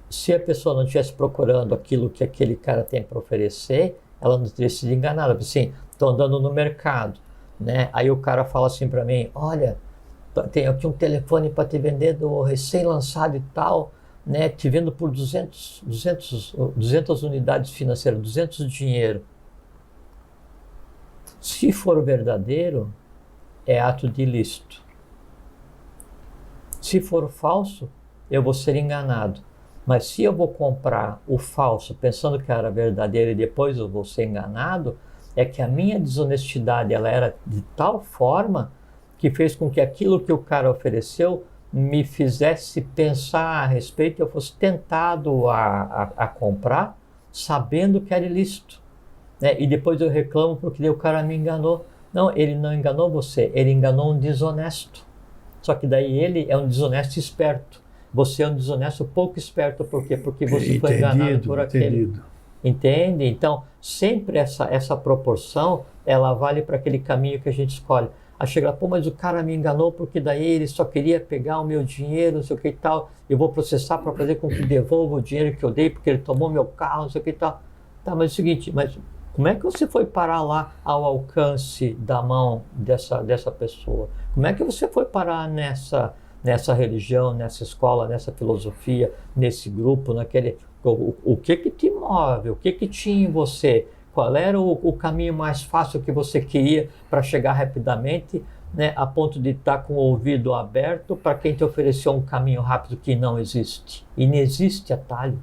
Se a pessoa não estivesse procurando aquilo que aquele cara tem para oferecer, ela não teria sido enganada. Assim, estou andando no mercado, né? Aí o cara fala assim para mim, olha, tem aqui um telefone para te vender do recém-lançado e tal, né? Te vendo por 200 unidades financeiras, 200 de dinheiro. Se for verdadeiro, é ato de ilícito. Se for falso, eu vou ser enganado. Mas se eu vou comprar o falso pensando que era verdadeiro e depois eu vou ser enganado, é que a minha desonestidade ela era de tal forma que fez com que aquilo que o cara ofereceu me fizesse pensar a respeito e eu fosse tentado a comprar sabendo que era ilícito. Né? E depois eu reclamo porque o cara me enganou. Não, ele não enganou você, ele enganou um desonesto. Só que daí ele é um desonesto esperto. Você é um desonesto pouco esperto. Por quê? Porque você foi enganado por aquele. Entende? Então, sempre essa proporção, ela vale para aquele caminho que a gente escolhe. Aí chega, pô, mas o cara me enganou porque daí ele só queria pegar o meu dinheiro, não sei o que e tal. Eu vou processar para fazer com que devolva o dinheiro que eu dei porque ele tomou meu carro, não sei o que e tal. Tá, mas é o seguinte, mas como é que você foi parar lá ao alcance da mão dessa pessoa? Como é que você foi parar nessa religião, nessa escola, nessa filosofia, nesse grupo, naquele... O que te move? O que tinha em você? Qual era o caminho mais fácil que você queria para chegar rapidamente, né, a ponto de estar com o ouvido aberto para quem te ofereceu um caminho rápido que não existe? E não existe atalho.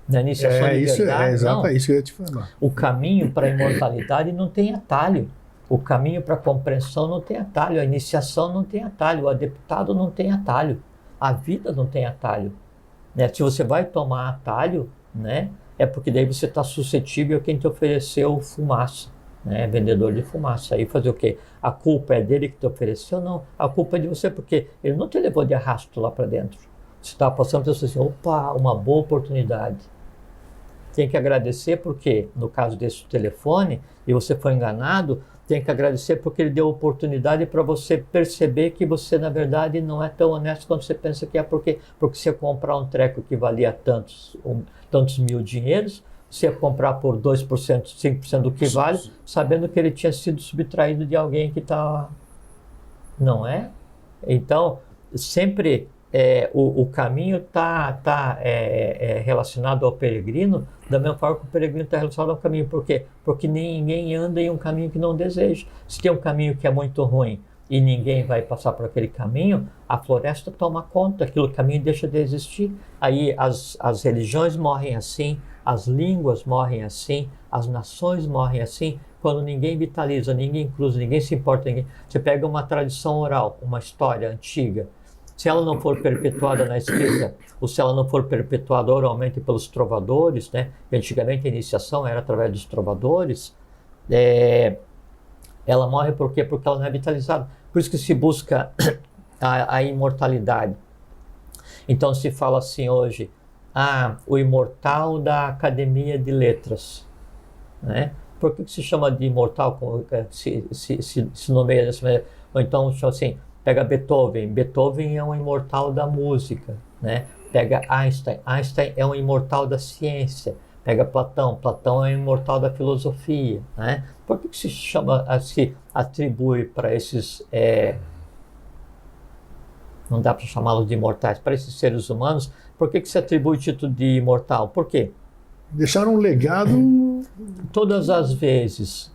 Na iniciação de verdade, exato, é isso que eu ia te falar. O caminho para a imortalidade não tem atalho. O caminho para a compreensão não tem atalho. A iniciação não tem atalho. O adeptado não tem atalho. A vida não tem atalho. Né? Se você vai tomar atalho, né, é porque daí você está suscetível a quem te ofereceu fumaça, né, vendedor de fumaça. Aí fazer o quê? A culpa é dele que te ofereceu? Não. A culpa é de você porque ele não te levou de arrasto lá para dentro. Você está passando por assim, opa, uma boa oportunidade. Tem que agradecer porque, no caso desse telefone, e você foi enganado, tem que agradecer porque ele deu oportunidade para você perceber que você, na verdade, não é tão honesto quanto você pensa que é. Porque você ia comprar um treco que valia tantos mil dinheiros, você ia comprar por 2%, 5% do que vale, sabendo que ele tinha sido subtraído de alguém que está... Não é? Então, sempre... o caminho está relacionado ao peregrino da mesma forma que o peregrino está relacionado ao caminho. Por quê? Porque ninguém anda em um caminho que não deseja. Se tem um caminho que é muito ruim e ninguém vai passar por aquele caminho, a floresta toma conta, aquele caminho deixa de existir. Aí as religiões morrem assim, as línguas morrem assim, as nações morrem assim, quando ninguém vitaliza, ninguém cruza, ninguém se importa. Você pega uma tradição oral, uma história antiga, se ela não for perpetuada na escrita, ou se ela não for perpetuada oralmente pelos trovadores, né? Antigamente a iniciação era através dos trovadores, ela morre por quê? Porque ela não é vitalizada. Por isso que se busca a imortalidade. Então se fala assim hoje, o imortal da Academia de Letras, né? Por que se chama de imortal, se nomeia dessa maneira? Ou então, assim, pega Beethoven. Beethoven é um imortal da música, né? Pega Einstein. Einstein é um imortal da ciência. Pega Platão. Platão é um imortal da filosofia, né? Por que se chama, se atribui para esses... não dá para chamá-los de imortais, para esses seres humanos, por que se atribui o título de imortal? Por quê? Deixaram um legado... Todas as vezes.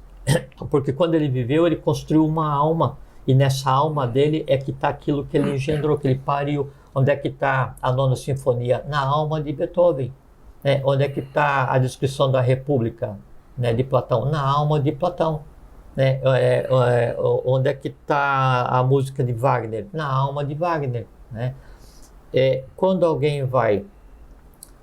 Porque quando ele viveu, ele construiu uma alma. E nessa alma dele é que está aquilo que ele engendrou, que ele pariu. Onde é que está a Nona Sinfonia? Na alma de Beethoven. Né? Onde é que está a descrição da República, né, de Platão? Na alma de Platão. Né? Onde é que está a música de Wagner? Na alma de Wagner. Né? Quando alguém vai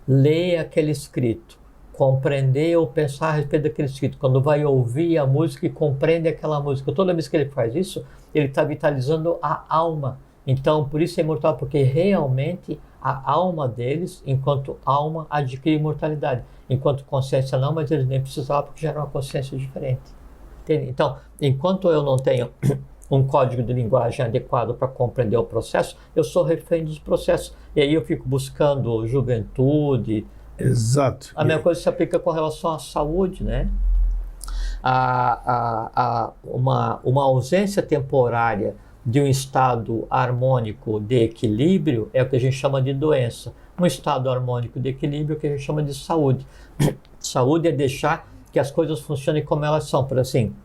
ler aquele escrito, compreender ou pensar a respeito daquele escrito, quando vai ouvir a música e compreende aquela música, toda vez que ele faz isso, ele está vitalizando a alma. Então, por isso é imortal, porque realmente a alma deles, enquanto alma, adquire imortalidade. Enquanto consciência não, mas eles nem precisavam, porque já era uma consciência diferente. Entende? Então, enquanto eu não tenho um código de linguagem adequado para compreender o processo, eu sou refém dos processos. E aí eu fico buscando juventude. Exato. A mesma coisa se aplica com relação à saúde, né? Uma ausência temporária de um estado harmônico de equilíbrio é o que a gente chama de doença. Um estado harmônico de equilíbrio é o que a gente chama de saúde. Saúde é deixar que as coisas funcionem como elas são, por assim.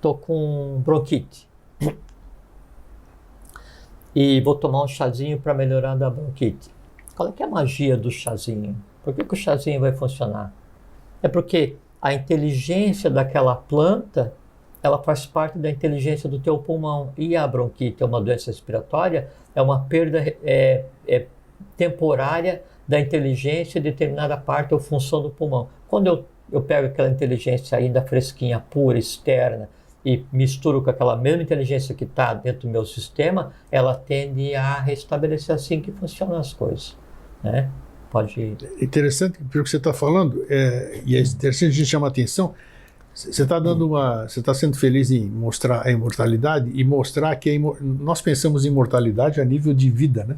Tô com bronquite e vou tomar um chazinho para melhorar da bronquite. Qual é que é a magia do chazinho? Por que o chazinho vai funcionar? É porque a inteligência daquela planta, ela faz parte da inteligência do teu pulmão. E a bronquite é uma doença respiratória, é uma perda temporária da inteligência de determinada parte ou função do pulmão. Quando eu pego aquela inteligência ainda fresquinha, pura, externa, e misturo com aquela mesma inteligência que está dentro do meu sistema, ela tende a restabelecer, assim que funcionam as coisas. Né? Pode... Interessante, pelo que você está falando, e é interessante a gente chamar a atenção, você está sendo feliz em mostrar a imortalidade e mostrar que nós pensamos em imortalidade a nível de vida, né?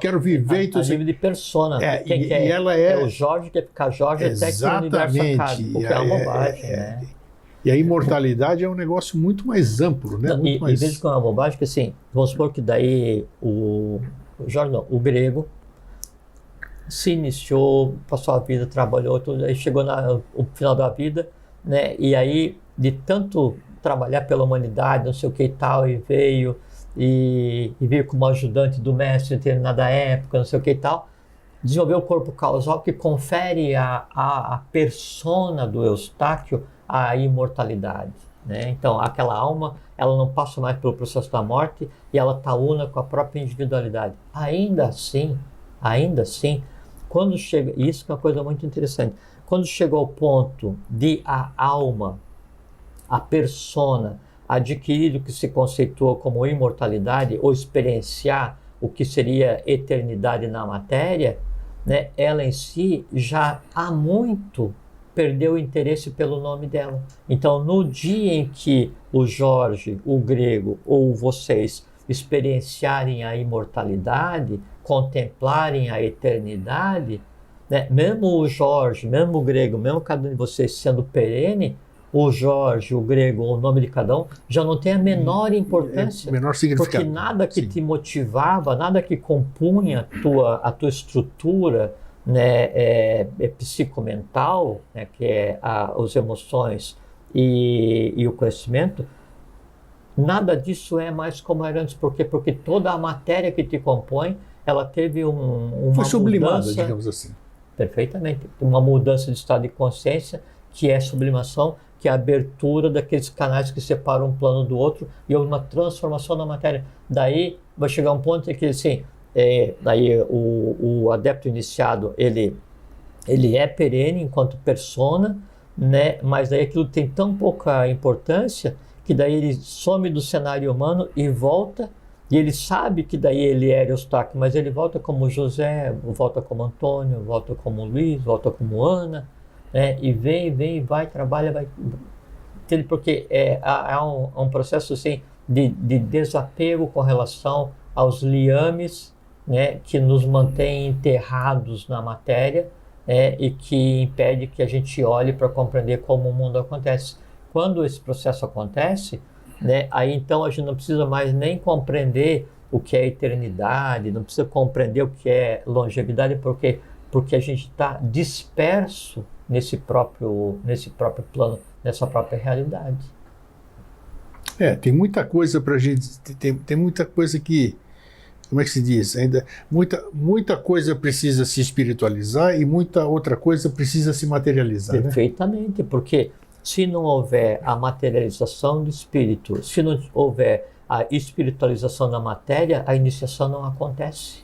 Quero viver... A nível de persona. E ela é... o Jorge quer ficar Jorge até que o universo acabe, porque é uma bobagem, né? E a imortalidade é um negócio muito mais amplo, né? Não, e veja que é uma bobagem, que assim, vamos supor que daí o o grego se iniciou, passou a vida, trabalhou, tudo, aí chegou no final da vida, né? E aí, de tanto trabalhar pela humanidade, não sei o que e tal, e veio como ajudante do mestre em determinada época, não sei o que e tal, desenvolveu o corpo causal que confere a persona do Eustáquio a imortalidade, né? Então, aquela alma, ela não passa mais pelo processo da morte e ela está una com a própria individualidade. Ainda assim, quando chega, isso que é uma coisa muito interessante, quando chegou ao ponto de a alma, a persona, adquirir o que se conceitua como imortalidade ou experienciar o que seria eternidade na matéria, né, ela em si já há muito perdeu o interesse pelo nome dela. Então, no dia em que o Jorge, o grego ou vocês experienciarem a imortalidade, contemplarem a eternidade, né, mesmo o Jorge, mesmo o grego, mesmo cada um de vocês sendo perene, o Jorge, o grego, o nome de cada um, já não tem a menor importância. Menor significado. Porque nada que te motivava, nada que compunha a tua estrutura, né, psicomental, né, que é as emoções e o conhecimento, nada disso é mais como era antes. Por quê? Porque toda a matéria que te compõe, ela teve uma foi sublimada, mudança, digamos assim. Perfeitamente. Uma mudança de estado de consciência, que é sublimação, que é a abertura daqueles canais que separam um plano do outro e uma transformação da matéria. Daí vai chegar um ponto em que, assim, daí o adepto iniciado, ele é perene enquanto persona, né? Mas daí aquilo tem tão pouca importância que daí ele some do cenário humano e volta, E ele sabe que daí ele era Eustáquio, mas ele volta como José, volta como Antônio, volta como Luiz, volta como Ana, né? E vem, vai, trabalha, vai. Entende? Porque há um processo assim, de desapego com relação aos liames, né, que nos mantém enterrados na matéria, e que impede que a gente olhe para compreender como o mundo acontece. Quando esse processo acontece, né, aí então a gente não precisa mais nem compreender o que é eternidade, não precisa compreender o que é longevidade, porque a gente está disperso nesse próprio plano, nessa própria realidade. Tem muita coisa para a gente, tem muita coisa que, como é que se diz? Ainda muita coisa precisa se espiritualizar e muita outra coisa precisa se materializar. Perfeitamente, né? Porque se não houver a materialização do espírito, se não houver a espiritualização da matéria, a iniciação não acontece.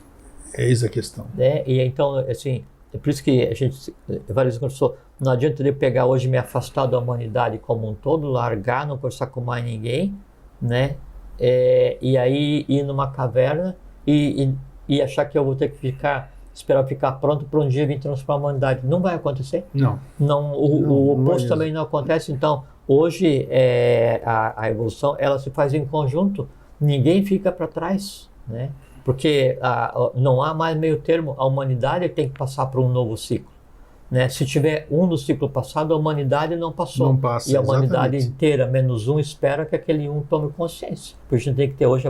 Eis a questão. E então, assim, é por isso que a gente, várias vezes conversou, não adianta eu pegar hoje, me afastar da humanidade como um todo, largar, não conversar com mais ninguém, né? E aí ir numa caverna e achar que eu vou ter que esperar ficar pronto para um dia vir transformar a humanidade. Não vai acontecer. Não. O oposto também não acontece. Então, hoje, a evolução, ela se faz em conjunto. Ninguém fica para trás, né? Porque não há mais meio termo. A humanidade tem que passar por um novo ciclo, né? Se tiver um no ciclo passado, a humanidade não passou. Não passa, e a humanidade exatamente. inteira, menos um, espera que aquele um tome consciência. Porque a gente tem que ter hoje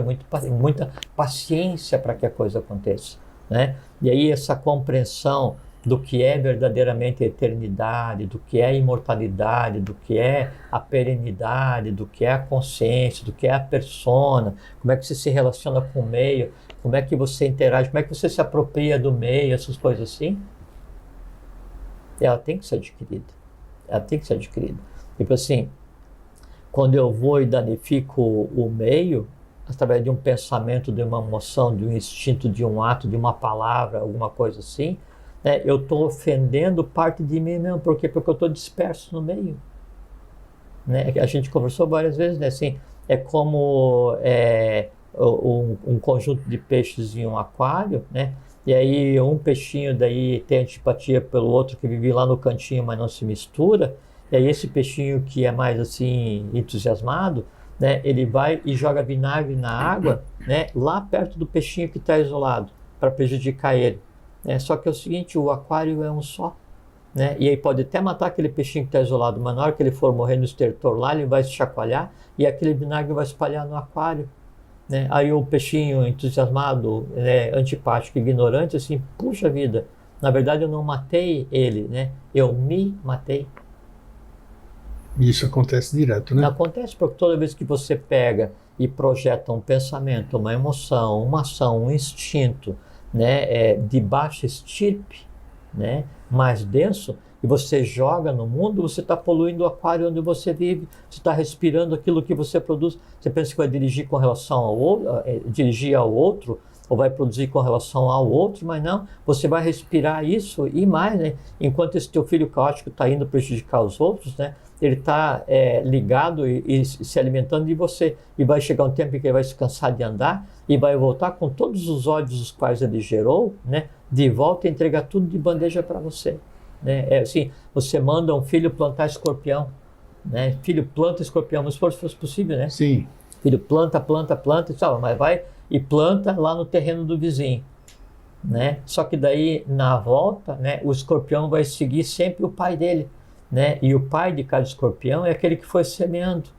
muita paciência para que a coisa aconteça, né? E aí essa compreensão do que é verdadeiramente a eternidade, do que é a imortalidade, do que é a perenidade, do que é a consciência, do que é a persona, como é que você se relaciona com o meio, como é que você interage, como é que você se apropria do meio, essas coisas assim, ela tem que ser adquirida. Ela tem que ser adquirida. Tipo assim, quando eu vou e danifico o meio, através de um pensamento, de uma emoção, de um instinto, de um ato, de uma palavra, alguma coisa assim, né, eu estou ofendendo parte de mim mesmo. Por quê? Porque eu estou disperso no meio. Né? A gente conversou várias vezes, né? Assim, é como um conjunto de peixes em um aquário, né? E aí um peixinho daí tem antipatia pelo outro que vive lá no cantinho, mas não se mistura. E aí esse peixinho que é mais assim entusiasmado, né, ele vai e joga vinagre na água, né, lá perto do peixinho que está isolado, para prejudicar ele. Só que é o seguinte, o aquário é um só, né, e aí pode até matar aquele peixinho que está isolado, mas na hora que ele for morrer no estertor lá, ele vai se chacoalhar e aquele vinagre vai espalhar no aquário. Né? Aí o peixinho entusiasmado, antipático, ignorante, assim, puxa vida, na verdade eu não matei ele, né, eu me matei. Isso acontece direto, né? Acontece porque toda vez que você pega e projeta um pensamento, uma emoção, uma ação, um instinto, né, de baixa estirpe, né, mais denso, e você joga no mundo, você está poluindo o aquário onde você vive, você está respirando aquilo que você produz. Você pensa que vai dirigir com relação ao outro, dirigir ao outro, ou vai produzir com relação ao outro, mas não, você vai respirar isso e mais, né? Enquanto esse teu filho caótico está indo prejudicar os outros, né? Ele está ligado e se alimentando de você, e vai chegar um tempo em que ele vai se cansar de andar e vai voltar com todos os ódios os quais ele gerou, né? De volta e entregar tudo de bandeja para você. Né? Assim, você manda um filho plantar escorpião, né? Filho planta escorpião, mas se fosse possível, né? Sim. Filho planta, e sabe, mas vai e planta lá no terreno do vizinho, né? Só que daí na volta, né, o escorpião vai seguir sempre o pai dele, né? E o pai de cada escorpião é aquele que foi semeando,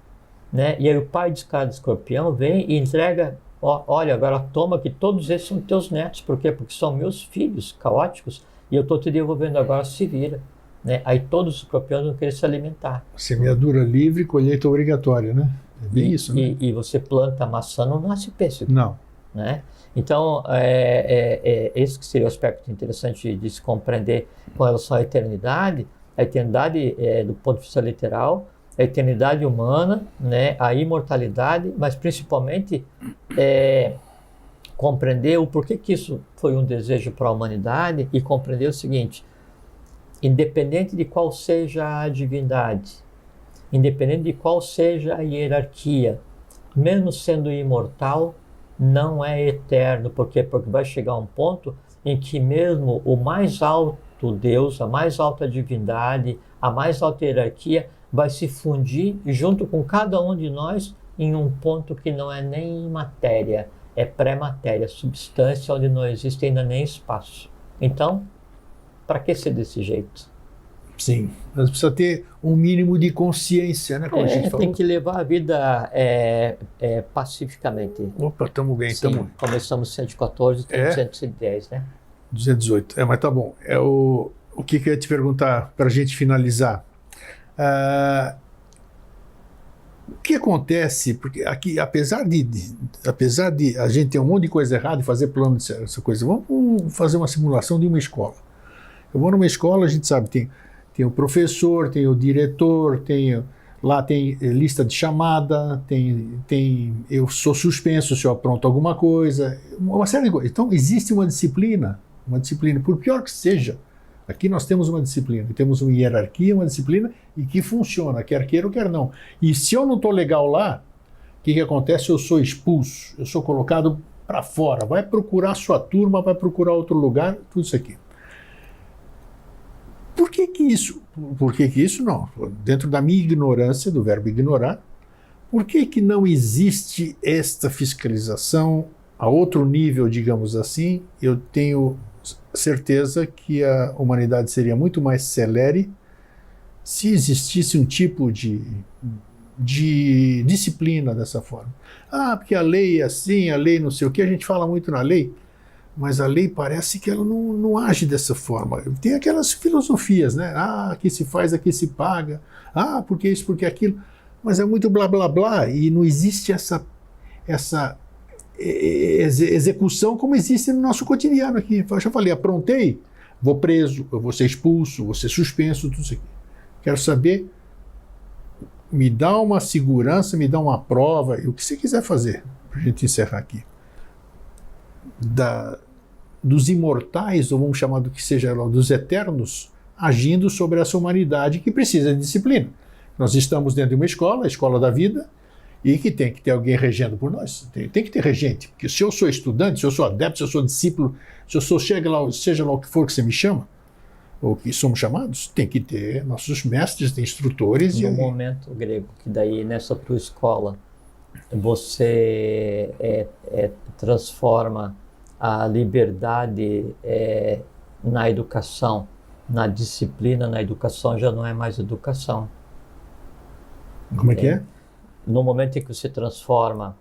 né? E aí o pai de cada escorpião vem e entrega, olha, agora toma que todos esses são teus netos. Por quê? Porque são meus filhos caóticos e eu estou te devolvendo agora, se vira. Né? Aí todos os escorpiões vão querer se alimentar. Semeadura livre, colheita obrigatória, né? É bem isso, né? E você planta maçã, não nasce pêssego. Não. Né? Então, esse que seria o aspecto interessante de se compreender com relação à eternidade. A eternidade, do ponto de vista literal, a eternidade humana, né? A imortalidade, mas principalmente compreender o porquê que isso foi um desejo para a humanidade e compreender o seguinte: independente de qual seja a divindade, independente de qual seja a hierarquia, mesmo sendo imortal, não é eterno. Por quê? Porque vai chegar um ponto em que mesmo o mais alto Deus, a mais alta divindade, a mais alta hierarquia vai se fundir junto com cada um de nós em um ponto que não é nem matéria, é pré-matéria, substância onde não existe ainda nem espaço. Então, para que ser desse jeito? Sim, mas precisa ter um mínimo de consciência, né? Como a gente falou. Tem que levar a vida pacificamente. Opa, estamos bem, Sim, estamos. começamos 114, estamos 110, né? 218. Mas tá bom. O que eu ia te perguntar para a gente finalizar? O que acontece? Porque aqui, apesar de a gente ter um monte de coisa errada e fazer plano dessa coisa, vamos fazer uma simulação de uma escola. Eu vou numa escola, a gente sabe, tem o professor, tem o diretor, lá tem lista de chamada, eu sou suspenso se eu apronto alguma coisa, uma série de coisas. Então, existe uma disciplina, por pior que seja. Aqui nós temos uma disciplina, temos uma hierarquia, uma disciplina, e que funciona, quer queira ou quer não. E se eu não estou legal lá, o que acontece? Eu sou expulso, eu sou colocado para fora, vai procurar sua turma, vai procurar outro lugar, tudo isso aqui. Por que isso não? Dentro da minha ignorância, do verbo ignorar, por que não existe esta fiscalização a outro nível, digamos assim? Eu tenho certeza que a humanidade seria muito mais celere se existisse um tipo de disciplina dessa forma. Porque a lei é assim, a lei não sei o que, a gente fala muito na lei, mas a lei parece que ela não age dessa forma. Tem aquelas filosofias, né? Aqui se faz, aqui se paga. Porque isso, porque aquilo. Mas é muito blá, blá, blá. E não existe essa execução como existe no nosso cotidiano aqui. Eu já falei, aprontei, vou preso, eu vou ser expulso, vou ser suspenso, tudo isso aqui. Quero saber, me dá uma segurança, me dá uma prova, e o que você quiser fazer, para a gente encerrar aqui. Dos imortais, ou vamos chamar do que seja lá, dos eternos, agindo sobre essa humanidade que precisa de disciplina. Nós estamos dentro de uma escola, a escola da vida, e que tem que ter alguém regendo por nós. Tem que ter regente, porque se eu sou estudante, se eu sou adepto, se eu sou discípulo, se eu sou, seja lá o que for que você me chama, ou que somos chamados, tem que ter nossos mestres, instrutores. No momento grego, que daí nessa tua escola, você transforma a liberdade na educação, na disciplina, na educação, já não é mais educação. Como é que é? No momento em que você transforma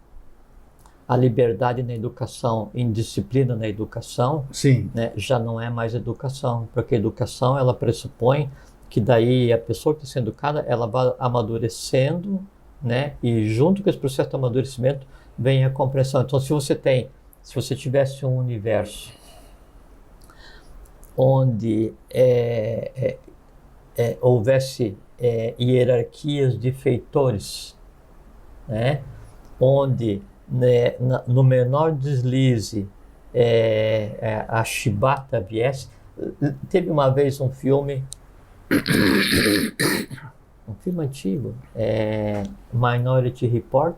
a liberdade na educação em disciplina na educação, sim, né, já não é mais educação, porque a educação ela pressupõe que daí a pessoa que está sendo educada, ela vai amadurecendo, né, e junto com esse processo de amadurecimento vem a compreensão. Então, se você tivesse um universo onde houvesse hierarquias de feitores, né, onde no menor deslize a chibata viesse. Teve uma vez um filme antigo, Minority Report.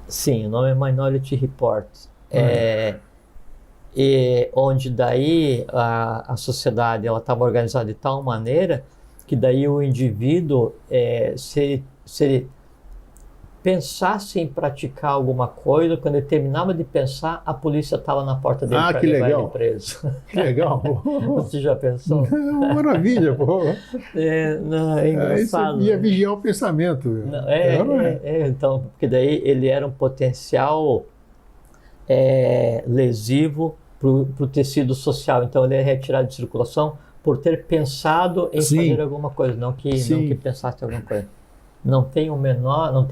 Sim, o nome é Minority Report. Onde daí a sociedade ela estava organizada de tal maneira que daí o indivíduo, se ele pensasse em praticar alguma coisa, quando ele terminava de pensar, a polícia estava na porta dele para levar ele preso. Que legal. Você já pensou? Maravilha, pô. É engraçado. Isso ia vigiar o pensamento. Então, porque daí ele era um potencial lesivo para o tecido social. Então ele é retirado de circulação por ter pensado em fazer alguma coisa, não que pensasse em alguma coisa. Não tem a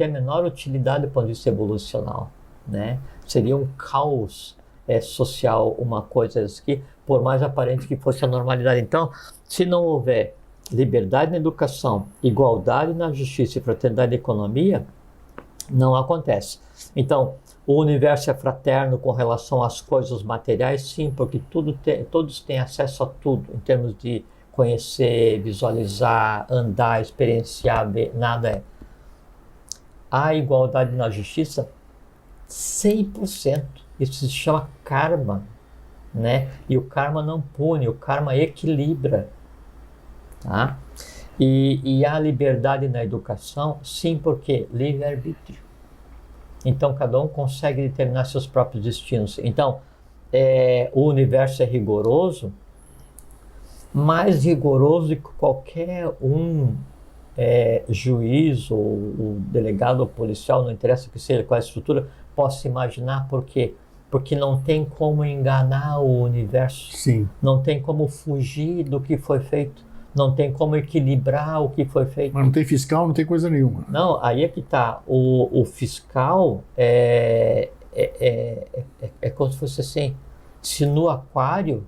menor utilidade do ponto de vista evolucional, né? Seria um caos social uma coisa aqui, por mais aparente que fosse a normalidade. Então, se não houver liberdade na educação, igualdade na justiça e fraternidade na economia, não acontece. Então, o universo é fraterno com relação às coisas materiais, sim, porque todos têm acesso a tudo, em termos de conhecer, visualizar, andar, experienciar, ver, nada é. Há igualdade na justiça? 100%. Isso se chama karma, né? E o karma não pune, o karma equilibra, tá? E a liberdade na educação, sim, porque livre-arbítrio. Então, cada um consegue determinar seus próprios destinos. Então, o universo é rigoroso, mais rigoroso do que qualquer juiz ou delegado ou policial, não interessa que seja, qual é a estrutura, possa imaginar. Por quê? Porque não tem como enganar o universo. Sim. Não tem como fugir do que foi feito. Não tem como equilibrar o que foi feito. Mas não tem fiscal, não tem coisa nenhuma. Não, aí é que está. O fiscal é como se fosse assim, se no aquário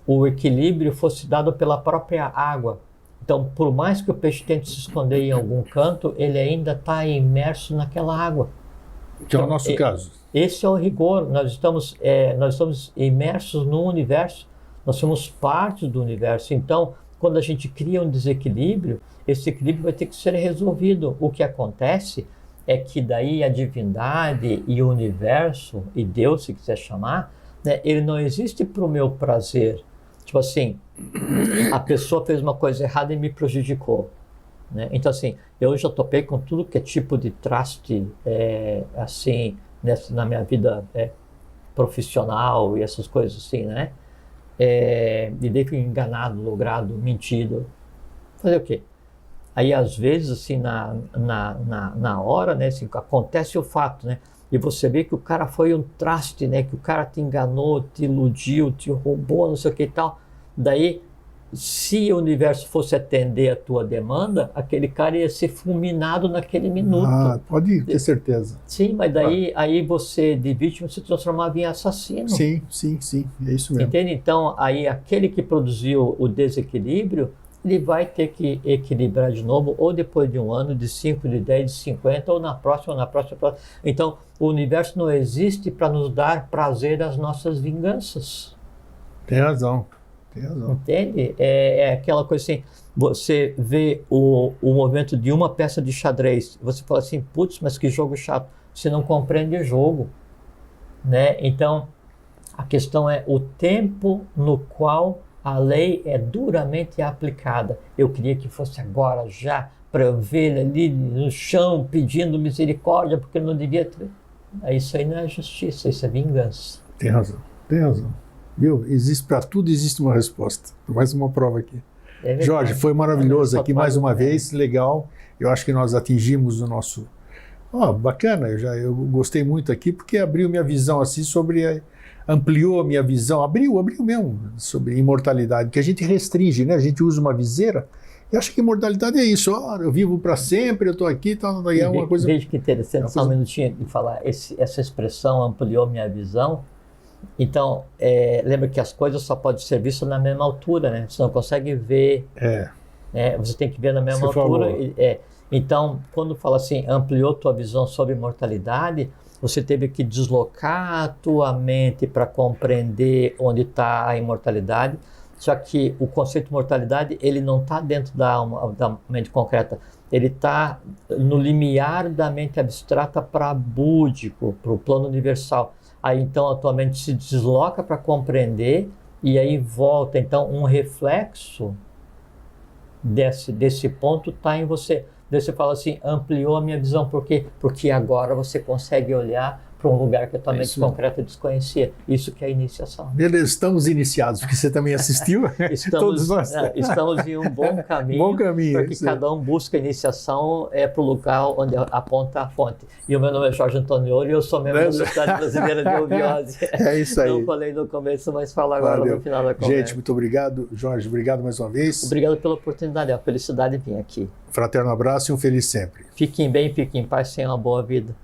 o equilíbrio fosse dado pela própria água. Então, por mais que o peixe tente se esconder em algum canto, ele ainda está imerso naquela água. Que é o nosso caso. Esse é o rigor. Nós estamos imersos no universo. Nós somos parte do universo. Então, quando a gente cria um desequilíbrio, esse equilíbrio vai ter que ser resolvido. O que acontece é que daí a divindade e o universo, e Deus, se quiser chamar, né, ele não existe para o meu prazer. Tipo assim, a pessoa fez uma coisa errada e me prejudicou, né? Então assim, eu já topei com tudo que é tipo de traste, assim, na minha vida profissional e essas coisas assim, né? E daí fui enganado, logrado, mentido. Fazer o quê? Aí às vezes assim, na hora, né, assim, acontece o fato, né? E você vê que o cara foi um traste, né? Que o cara te enganou, te iludiu, te roubou, não sei o que e tal. Daí, se o universo fosse atender a tua demanda, aquele cara ia ser fulminado naquele minuto. Ah, pode ter certeza. Sim, mas daí aí você, de vítima, se transformava em assassino. Sim, é isso mesmo. Entende? Então, aí aquele que produziu o desequilíbrio, ele vai ter que equilibrar de novo, ou depois de um ano, de 5, de 10, de 50, ou na próxima. Então, o universo não existe para nos dar prazer às nossas vinganças. Tem razão. Entende? É aquela coisa assim, você vê o movimento de uma peça de xadrez, você fala assim, putz, mas que jogo chato. Você não compreende o jogo, né? Então, a questão é o tempo no qual a lei é duramente aplicada. Eu queria que fosse agora, já, para eu ver ele ali no chão pedindo misericórdia, porque ele não devia ter. Isso aí não é justiça, isso é vingança. Tem razão. Viu? Existe para tudo, existe uma resposta. Mais uma prova aqui. Jorge, foi maravilhoso aqui mais uma vez, legal. Eu acho que nós atingimos o nosso... bacana, eu gostei muito aqui, porque abriu minha visão assim sobre... ampliou a minha visão, abriu mesmo sobre imortalidade, que a gente restringe, né? A gente usa uma viseira e acha que imortalidade é isso, eu vivo para sempre, eu estou aqui, é uma coisa... Veja que interessante, só um minutinho de falar, essa expressão ampliou minha visão. Então, lembra que as coisas só podem ser vistas na mesma altura, né? Você não consegue ver, você tem que ver na mesma altura. Então, quando fala assim, ampliou tua visão sobre imortalidade, você teve que deslocar a tua mente para compreender onde está a imortalidade. Só que o conceito de mortalidade, ele não está dentro da mente concreta. Ele está no limiar da mente abstrata para búdico, para o plano universal. Aí então a tua mente se desloca para compreender e aí volta. Então um reflexo desse ponto está em você. Daí você fala assim, ampliou a minha visão. Por quê? Porque agora você consegue olhar para um lugar que a tua mente concreta desconhecia. Isso que é a iniciação. Beleza, estamos iniciados, porque você também assistiu. Todos nós. Estamos em um bom caminho, porque cada um busca a iniciação para o lugar onde aponta a fonte. E o meu nome é Jorge Antônio Ouro e eu sou membro da Sociedade Brasileira de Obiose. É isso aí. Não falei no começo, mas falo agora no final da conversa. Gente, muito obrigado. Jorge, obrigado mais uma vez. Obrigado pela oportunidade, é uma felicidade vir aqui. Fraterno abraço e um feliz sempre. Fiquem bem, fiquem em paz, tenham uma boa vida.